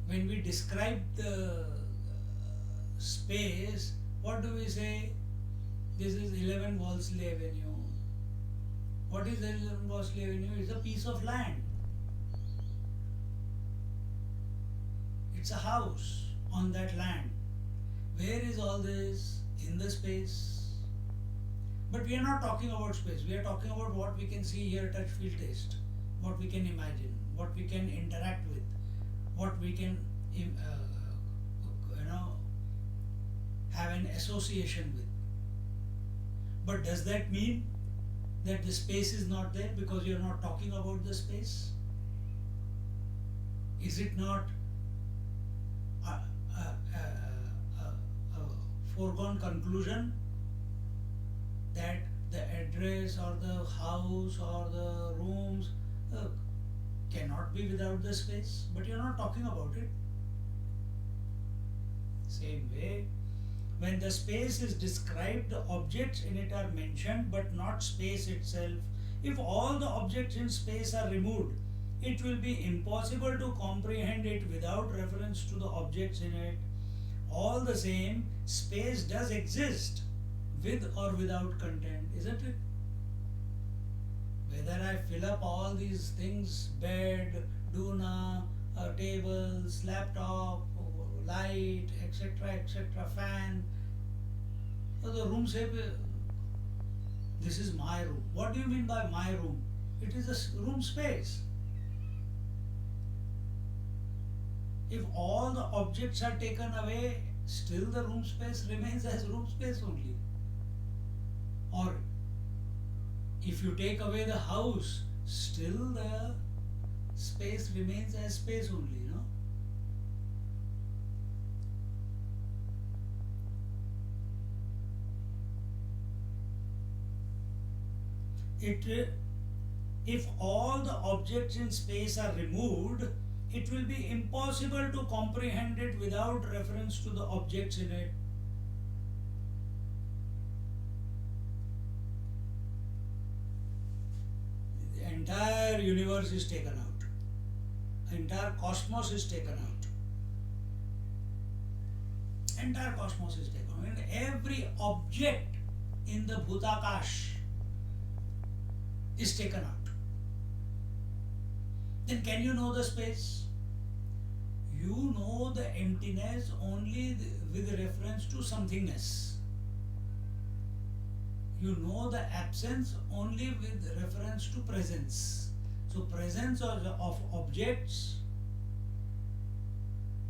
when we describe the space, what do we say? This is 11 Wolseley Avenue. What is 11 Wolseley Avenue? It's a piece of land. It's a house on that land. Where is all this? In the space. But we are not talking about space. We are talking about what we can see, hear, touch, feel, taste. What we can imagine. What we can interact with. What we can have an association with. But does that mean that the space is not there because you are not talking about the space? Is it not a, a foregone conclusion that the address or the house or the rooms cannot be without the space? But you are not talking about it. Same way, when the space is described, the objects in it are mentioned but not space itself. If all the objects in space are removed, it will be impossible to comprehend it without reference to the objects in it. All the same, space does exist with or without content, isn't it? Whether I fill up all these things, bed, doona, tables, laptop, light, etc., fan, the room say, this is my room. What do you mean by my room? It is a room space. If all the objects are taken away, still the room space remains as room space only. Or if you take away the house, still the space remains as space only, no? If all the objects in space are removed, it will be impossible to comprehend it without reference to the objects in it. The entire universe is taken out. The entire cosmos is taken out. Entire cosmos is taken out. And every object in the Bhutakash is taken out. Then can you know the space? You know the emptiness only with reference to somethingness. You know the absence only with reference to presence. So presence of objects,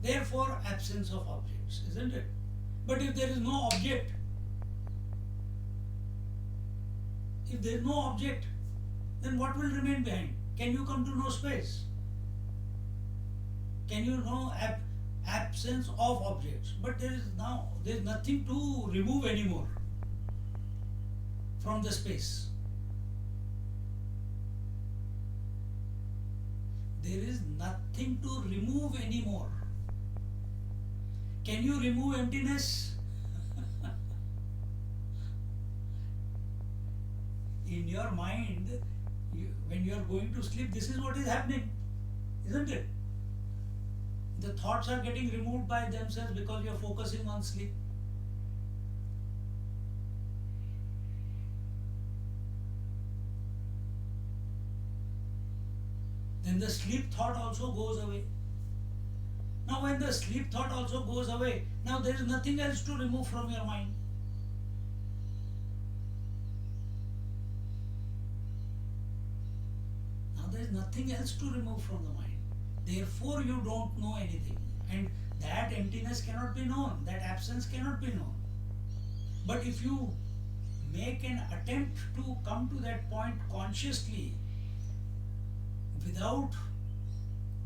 therefore absence of objects, isn't it? But if there is no object, then what will remain behind? Can you come to know space? Can you know absence of objects? But there is nothing to remove anymore from the space. There is nothing to remove anymore. Can you remove emptiness? In your mind, when you are going to sleep, this is what is happening, isn't it? The thoughts are getting removed by themselves because you are focusing on sleep. Then the sleep thought also goes away. Now when the sleep thought also goes away, now there is nothing else to remove from your mind. There is nothing else to remove from the mind. Therefore, you don't know anything. And that emptiness cannot be known. That absence cannot be known. But if you make an attempt to come to that point consciously, without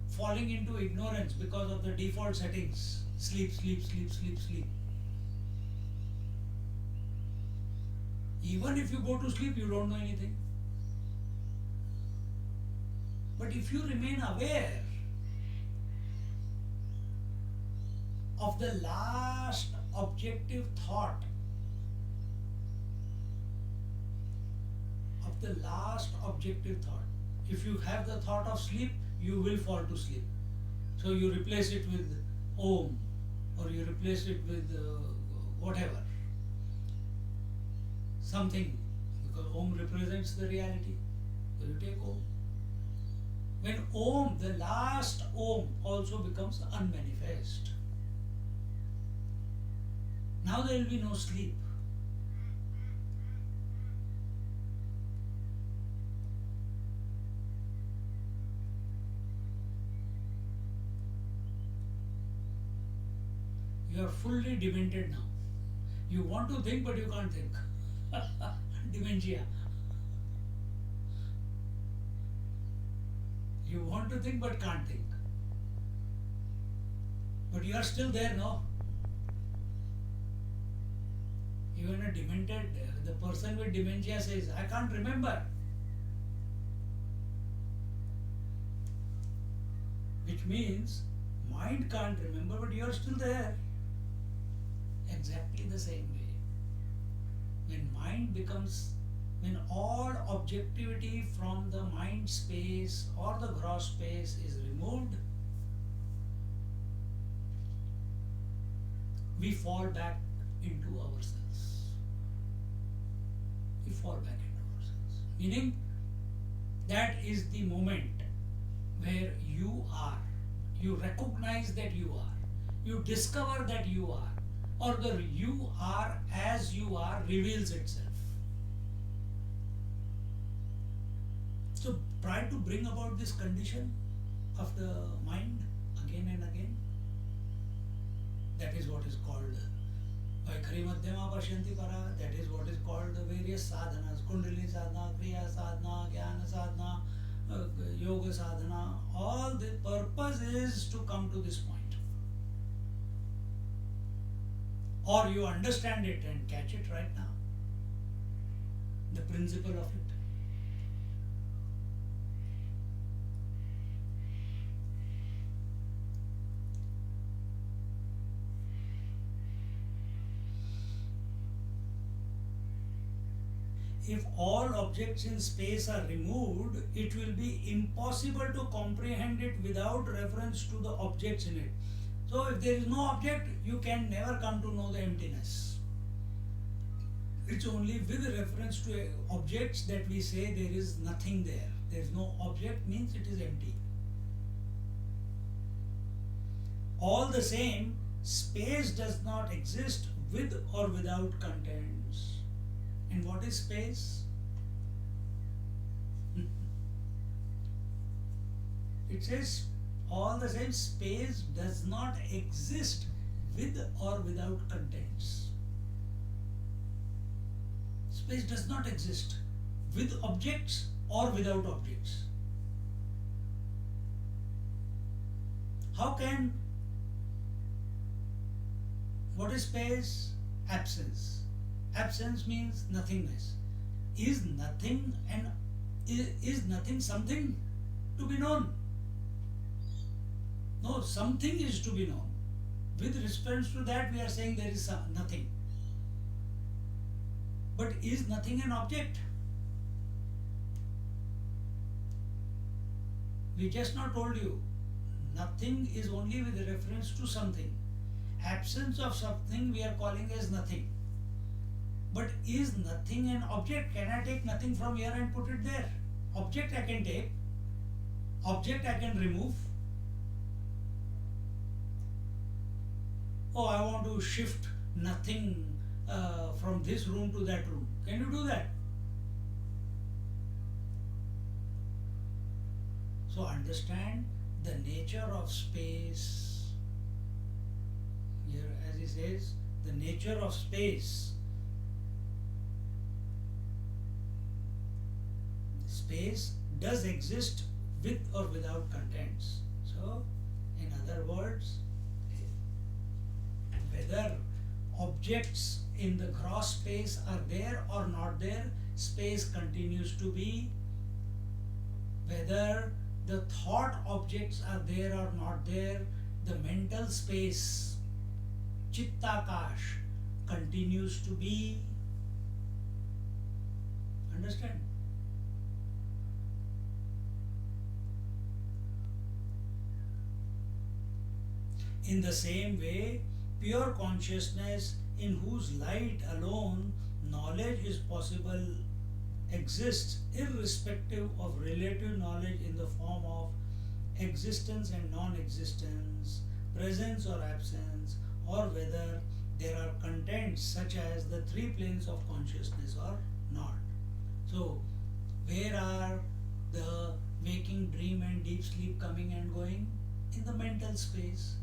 falling into ignorance because of the default settings, sleep. Even if you go to sleep, you don't know anything. But if you remain aware of the last objective thought, if you have the thought of sleep, you will fall to sleep. So you replace it with Om, or you replace it with whatever, something, because Om represents the reality. So you take Om. When Om, the last Om, also becomes unmanifest, now there will be no sleep. You are fully demented now. You want to think, but you can't think. dementia. You want to think but can't think. But you are still there, no? Even a demented, the person with dementia says, I can't remember. Which means, mind can't remember, but you are still there. Exactly the same way. When all objectivity from the mind space or the gross space is removed, we fall back into ourselves. We fall back into ourselves. Meaning, that is the moment where you are. You recognize that you are. You discover that you are. Or the you are as you are reveals itself. So try to bring about this condition of the mind again and again. That is what is called Vaikhari Madhyama Pashyanti Para. That is what is called the various sadhanas. Kundalini sadhana, Kriya sadhana, Jnana sadhana, Yoga sadhana. All the purpose is to come to this point. Or you understand it and catch it right now. The principle of it. If all objects in space are removed, it will be impossible to comprehend it without reference to the objects in it. So if there is no object, you can never come to know the emptiness. It's only with reference to objects that we say there is nothing there. There is no object means it is empty. All the same, space does not exist with or without contents. And what is space? It says all the same, space does not exist with or without contents. Space does not exist with objects or without objects. How can, what is space? Absence. Absence means nothingness. Is nothing and is nothing something to be known? No, something is to be known. With respect to that, we are saying there is nothing. But is nothing an object? We just now told you, nothing is only with reference to something. Absence of something we are calling as nothing. But is nothing an object? Can I take nothing from here and put it there? Object I can take. Object I can remove. Oh, I want to shift nothing from this room to that room. Can you do that? So understand the nature of space. Here, as he says, the nature of space. Space does exist with or without contents. So, in other words, whether objects in the gross space are there or not there, space continues to be. Whether the thought objects are there or not there, the mental space, Chittakash, continues to be. Understand? In the same way, pure consciousness in whose light alone knowledge is possible exists irrespective of relative knowledge in the form of existence and non-existence, presence or absence, or whether there are contents such as the three planes of consciousness or not. So, where are the waking, dream and deep sleep coming and going? In the mental space.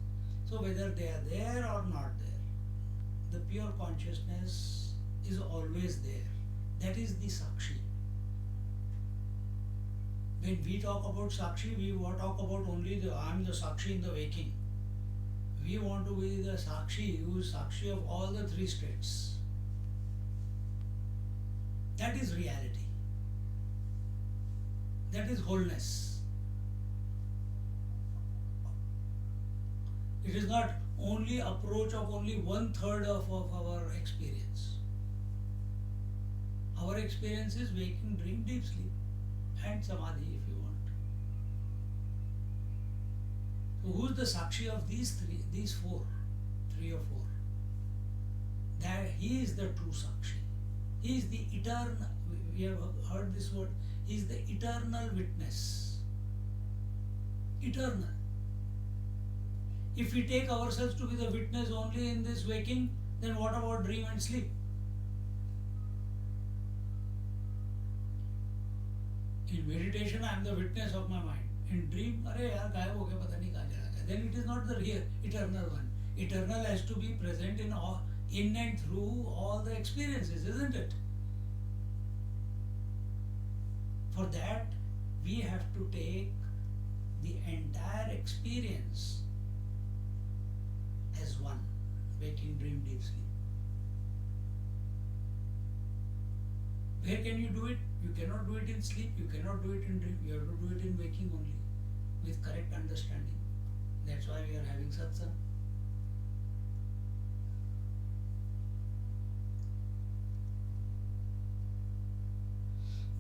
So whether they are there or not there, the pure consciousness is always there. That is the Sakshi. When we talk about Sakshi, we talk about only I am the Sakshi in the waking. We want to be the Sakshi who is Sakshi of all the three states. That is reality. That is wholeness. It is not only approach of only 1/3 of our experience. Our experience is waking, dream, deep sleep, and samadhi if you want. So who is the Sakshi of these four, three or four? That he is the true Sakshi. He is the eternal, we have heard this word, he is the eternal witness. Eternal. If we take ourselves to be the witness only in this waking, then what about dream and sleep? In meditation, I am the witness of my mind. In dream, अरे यार गायब हो गया पता नहीं कहाँ चला गया. Then it is not the real eternal one. Eternal has to be present in and through all the experiences, isn't it? For that, we have to take the entire experience as one, waking, dream, deep sleep. Where can you do it? You cannot do it in sleep, you cannot do it in dream, you have to do it in waking only, with correct understanding. That's why we are having satsang.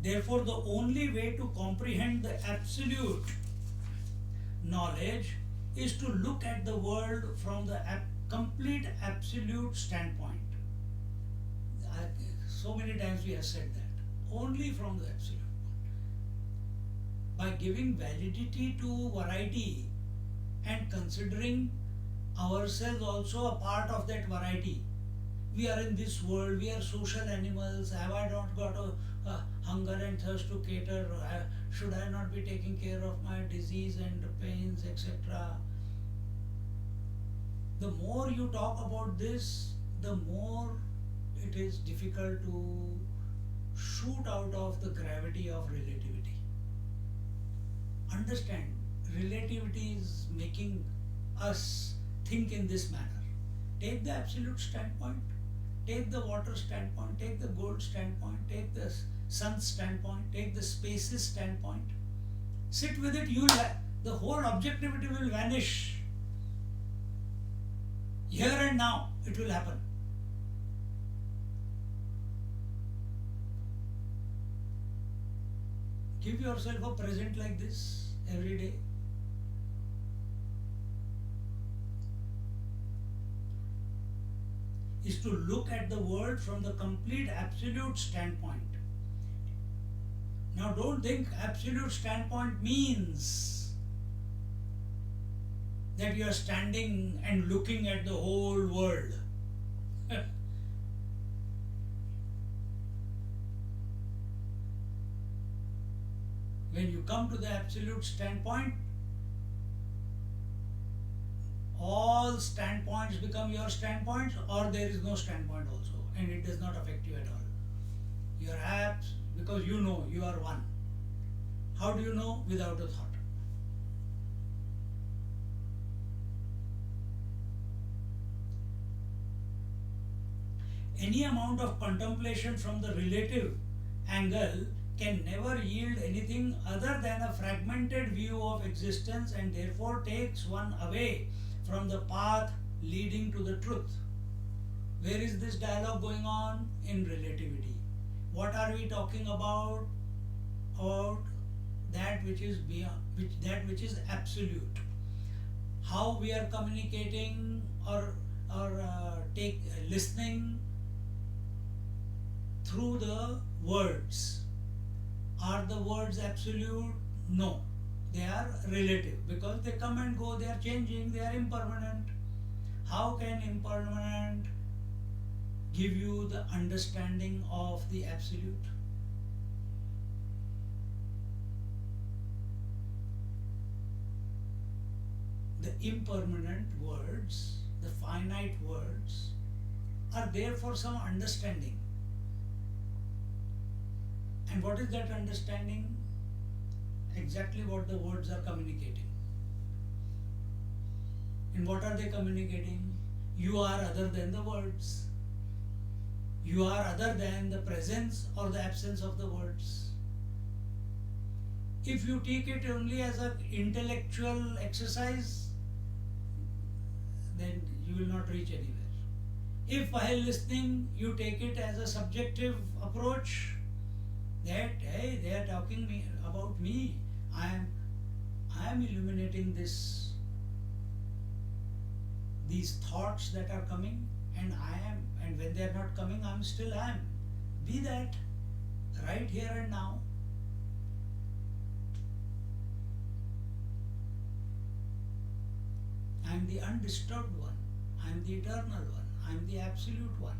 Therefore, the only way to comprehend the absolute knowledge is to look at the world from the complete absolute standpoint. So many times we have said that. Only from the absolute point. By giving validity to variety and considering ourselves also a part of that variety. We are in this world, we are social animals. Have I not got a hunger and thirst to cater? Should I not be taking care of my disease and pains, etc.? The more you talk about this, the more it is difficult to shoot out of the gravity of relativity. Understand, relativity is making us think in this manner. Take the absolute standpoint, take the water standpoint, take the gold standpoint, take the sun standpoint, take the spaces standpoint. Sit with it, the whole objectivity will vanish. Here and now, it will happen. Give yourself a present like this every day. Is to look at the world from the complete absolute standpoint. Now don't think absolute standpoint means that you are standing and looking at the whole world. When you come to the absolute standpoint, all standpoints become your standpoints, or there is no standpoint also, and it does not affect you at all. You are apt because you know you are one. How do you know? Without a thought. Any amount of contemplation from the relative angle can never yield anything other than a fragmented view of existence, and therefore takes one away from the path leading to the truth. Where is this dialogue going on? In relativity. What are we talking about? About that which is beyond, that which is absolute. How we are communicating or listening through the words. Are the words absolute? No. They are relative because they come and go, they are changing, they are impermanent. How can impermanent give you the understanding of the absolute? The impermanent words, the finite words, are there for some understanding. And what is that understanding? Exactly what the words are communicating. And what are they communicating? You are other than the words. You are other than the presence or the absence of the words. If you take it only as an intellectual exercise, then you will not reach anywhere. If while listening you take it as a subjective approach, that hey, they are talking about me, I am illuminating these thoughts that are coming, and and when they are not coming, I am still am. Be that right here and now. I am the undisturbed one. I am the eternal one. I am the absolute one.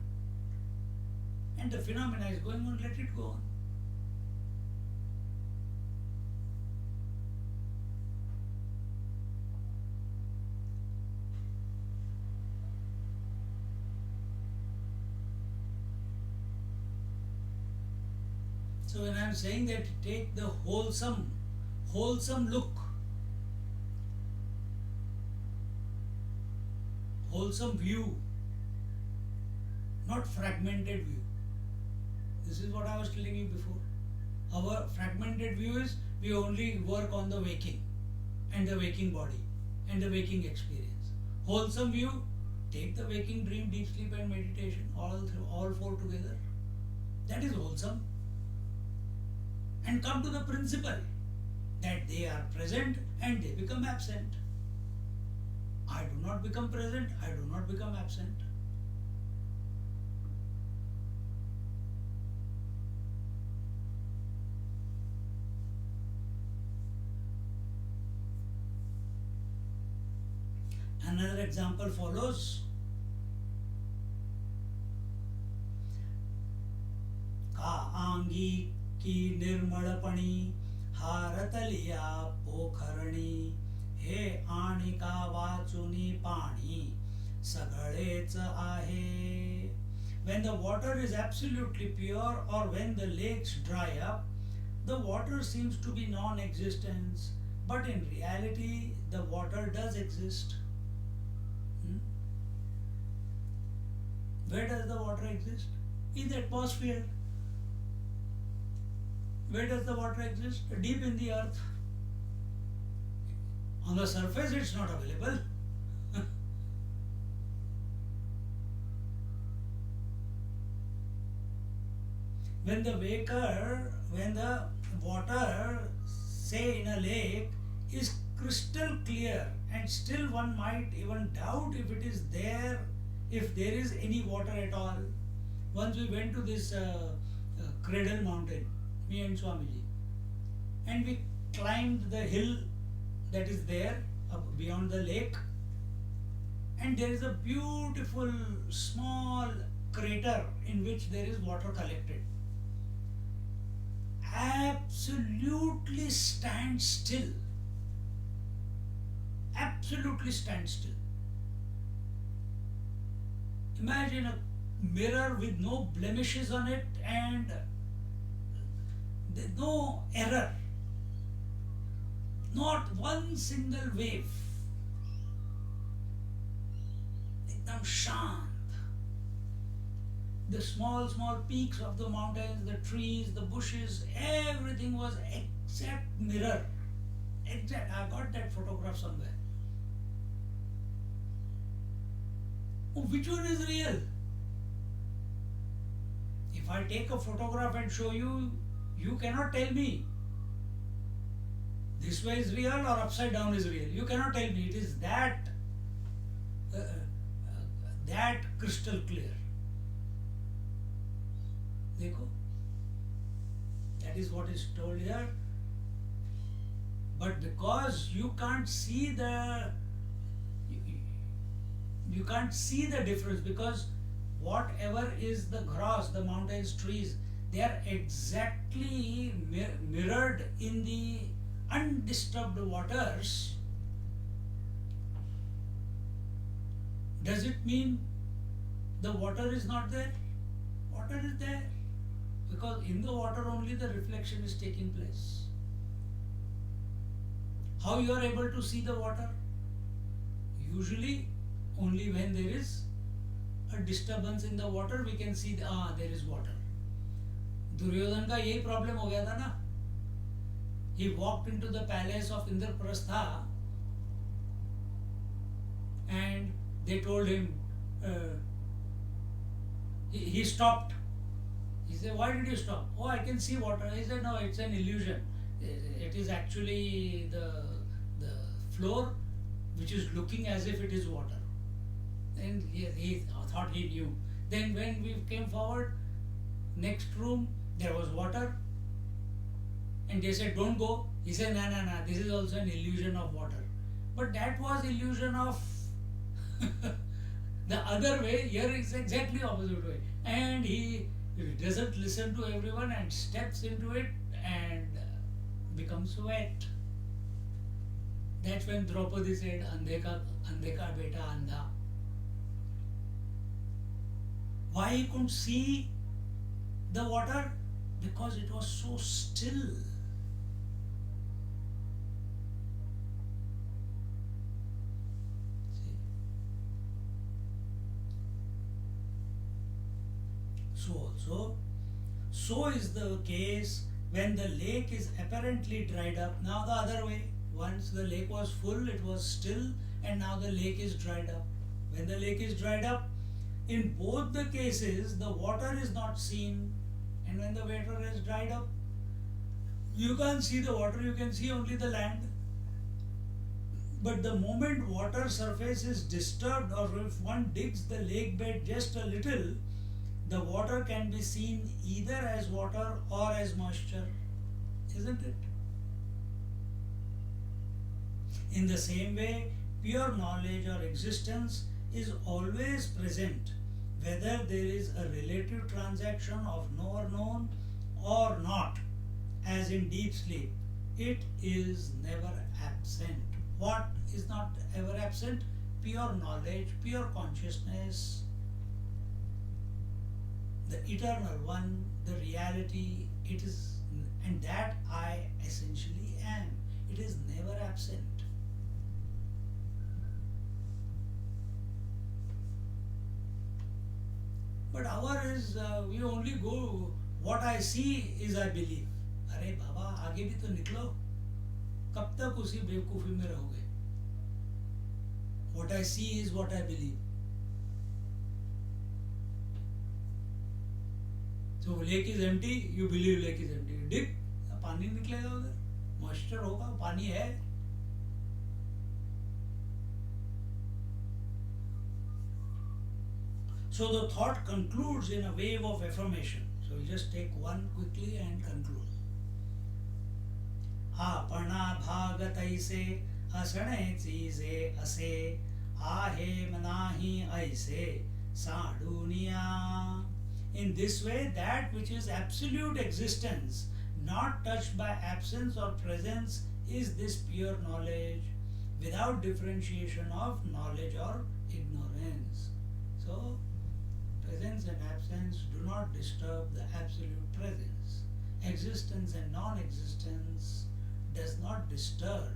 And the phenomena is going on, let it go on. So when I am saying that take the wholesome look, wholesome view, not fragmented view. This is what I was telling you before. Our fragmented view is we only work on the waking and the waking body and the waking experience. Wholesome view, take the waking, dream, deep sleep and meditation, all four together. That is wholesome. And come to the principle that they are present and they become absent. I do not become present, I do not become absent. Another example follows. का आंगी की निर्मळपणी हारतलिया पोखरणी हे आणिका वाचुनी पाणी सगळेच आहे. When the water is absolutely pure or when the lakes dry up, the water seems to be non-existence, but in reality the water does exist. Where does the water exist? In the atmosphere. Where does the water exist? Deep in the earth. On the surface it's not available. When the water, say in a lake, is crystal clear and still one might even doubt if it is there, if there is any water at all. Once we went to this Cradle Mountain, me and Swamiji, and we climbed the hill that is there beyond the lake, and there is a beautiful small crater in which there is water collected. Absolutely stand still. Absolutely stand still. Imagine a mirror with no blemishes on it and no error. Not one single wave. Ekdam shant. The small peaks of the mountains, the trees, the bushes, everything was exact mirror. Exact. I got that photograph somewhere. Oh, which one is real? If I take a photograph and show you, you cannot tell me this way is real or upside down is real. You cannot tell me. It is that crystal clear. Dekho, that is what is told here. But because you can't see the difference, because whatever is the grass, the mountains, trees, they are exactly mirrored in the undisturbed waters. Does it mean the water is not there? Water is there. Because in the water only the reflection is taking place. How you are able to see the water? Usually only when there is a disturbance in the water we can see there is water. Duryodhan का यही problem हो गया था ना. He walked into the palace of Indraprastha and they told him, he stopped. He said, why did you stop? Oh, I can see water. He said, no, it's an illusion. It is actually the floor which is looking as if it is water. And he thought he knew. Then when we came forward, next room, there was water. And they said, don't go. He said, no, this is also an illusion of water. But that was illusion of the other way. Here is exactly opposite way. And he doesn't listen to everyone and steps into it and becomes wet. That's when Draupadi said, Andhe ka beta andha. Why he couldn't see the water? Because it was so still. See? So is the case when the lake is apparently dried up. Now the other way. Once the lake was full, it was still, and now the lake is dried up. When the lake is dried up, in both the cases, the water is not seen. And when the water is dried up, you can't see the water, you can see only the land. But the moment water surface is disturbed, or if one digs the lake bed just a little, the water can be seen either as water or as moisture, isn't it? In the same way, pure knowledge or existence is always present, whether there is a relative transaction of knower known or not, as in deep sleep. It is never absent. What is not ever absent? Pure knowledge, pure consciousness, the eternal one, the reality, it is, and that I essentially am. It is never absent. But our is, we only go, what I see is I believe. अरे बाबा आगे भी तो निकलो, कब तक उसी बेवकूफी में रहोगे? What I see is what I believe. So lake is empty, you believe lake is empty. Dig, पानी निकलेगा उधर, मॉइस्चर होगा, पानी है. So the thought concludes in a wave of affirmation. So we'll just take one quickly and conclude. आपना भागतै से असणे चीजे असे आहे मनाही ऐसे साडुनिया. In this way, that which is absolute existence, not touched by absence or presence, is this pure knowledge, without differentiation of knowledge or ignorance. So, presence and absence do not disturb the absolute presence. Existence and non-existence does not disturb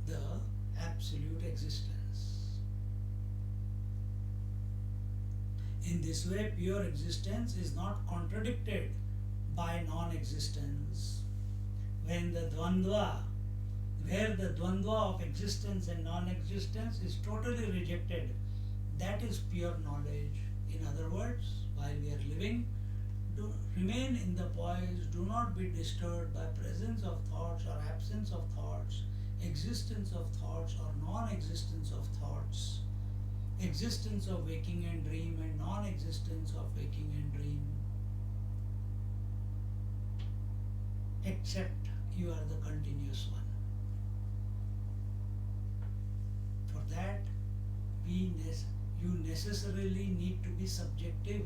the absolute existence. In this way, pure existence is not contradicted by non-existence. When the dvandva, where the dvandva of existence and non-existence is totally rejected, that is pure knowledge. In other words, while we are living, remain in the poise, do not be disturbed by presence of thoughts or absence of thoughts, existence of thoughts or non-existence of thoughts, existence of waking and dream and non-existence of waking and dream, except you are the continuous one. For that, you necessarily need to be subjective.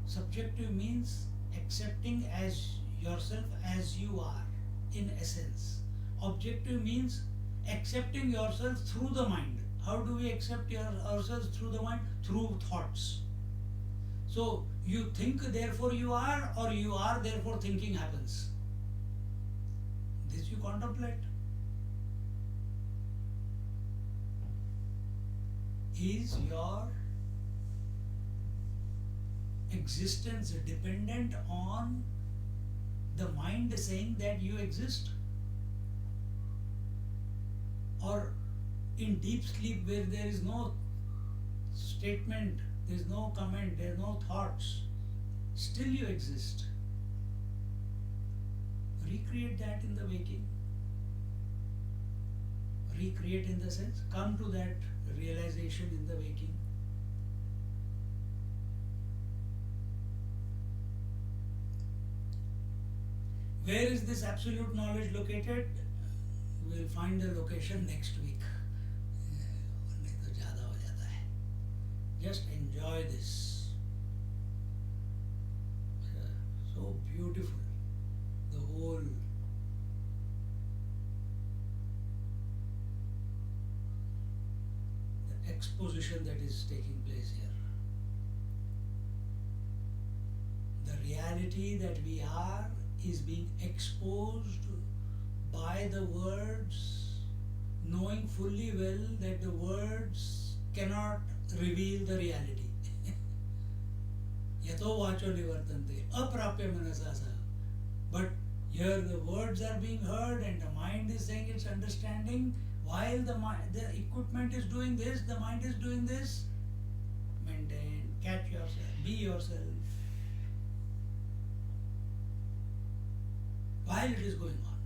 Subjective means accepting as yourself as you are in essence. Objective means accepting yourself through the mind, How do we accept ourselves through the mind? Through thoughts. So you think, therefore you are, or you are, therefore thinking happens. This you contemplate. Is your existence dependent on the mind saying that you exist? Or in deep sleep where there is no statement, there is no comment, there are no thoughts, still you exist. Recreate that in the waking. Recreate in the sense, come to that realization in the waking. Where is this absolute knowledge located? We will find the location next week. नहीं तो ज़्यादा हो जाता है. Just enjoy this. So beautiful. The whole the exposition that is taking place here. The reality that we are is being exposed by the words, knowing fully well that the words cannot reveal the reality. Yato vacho nivartante, aprapya manasasa. But here the words are being heard and the mind is saying its understanding, while the equipment is doing this, the mind is doing this. Maintain, catch yourself, be yourself. While it is going on.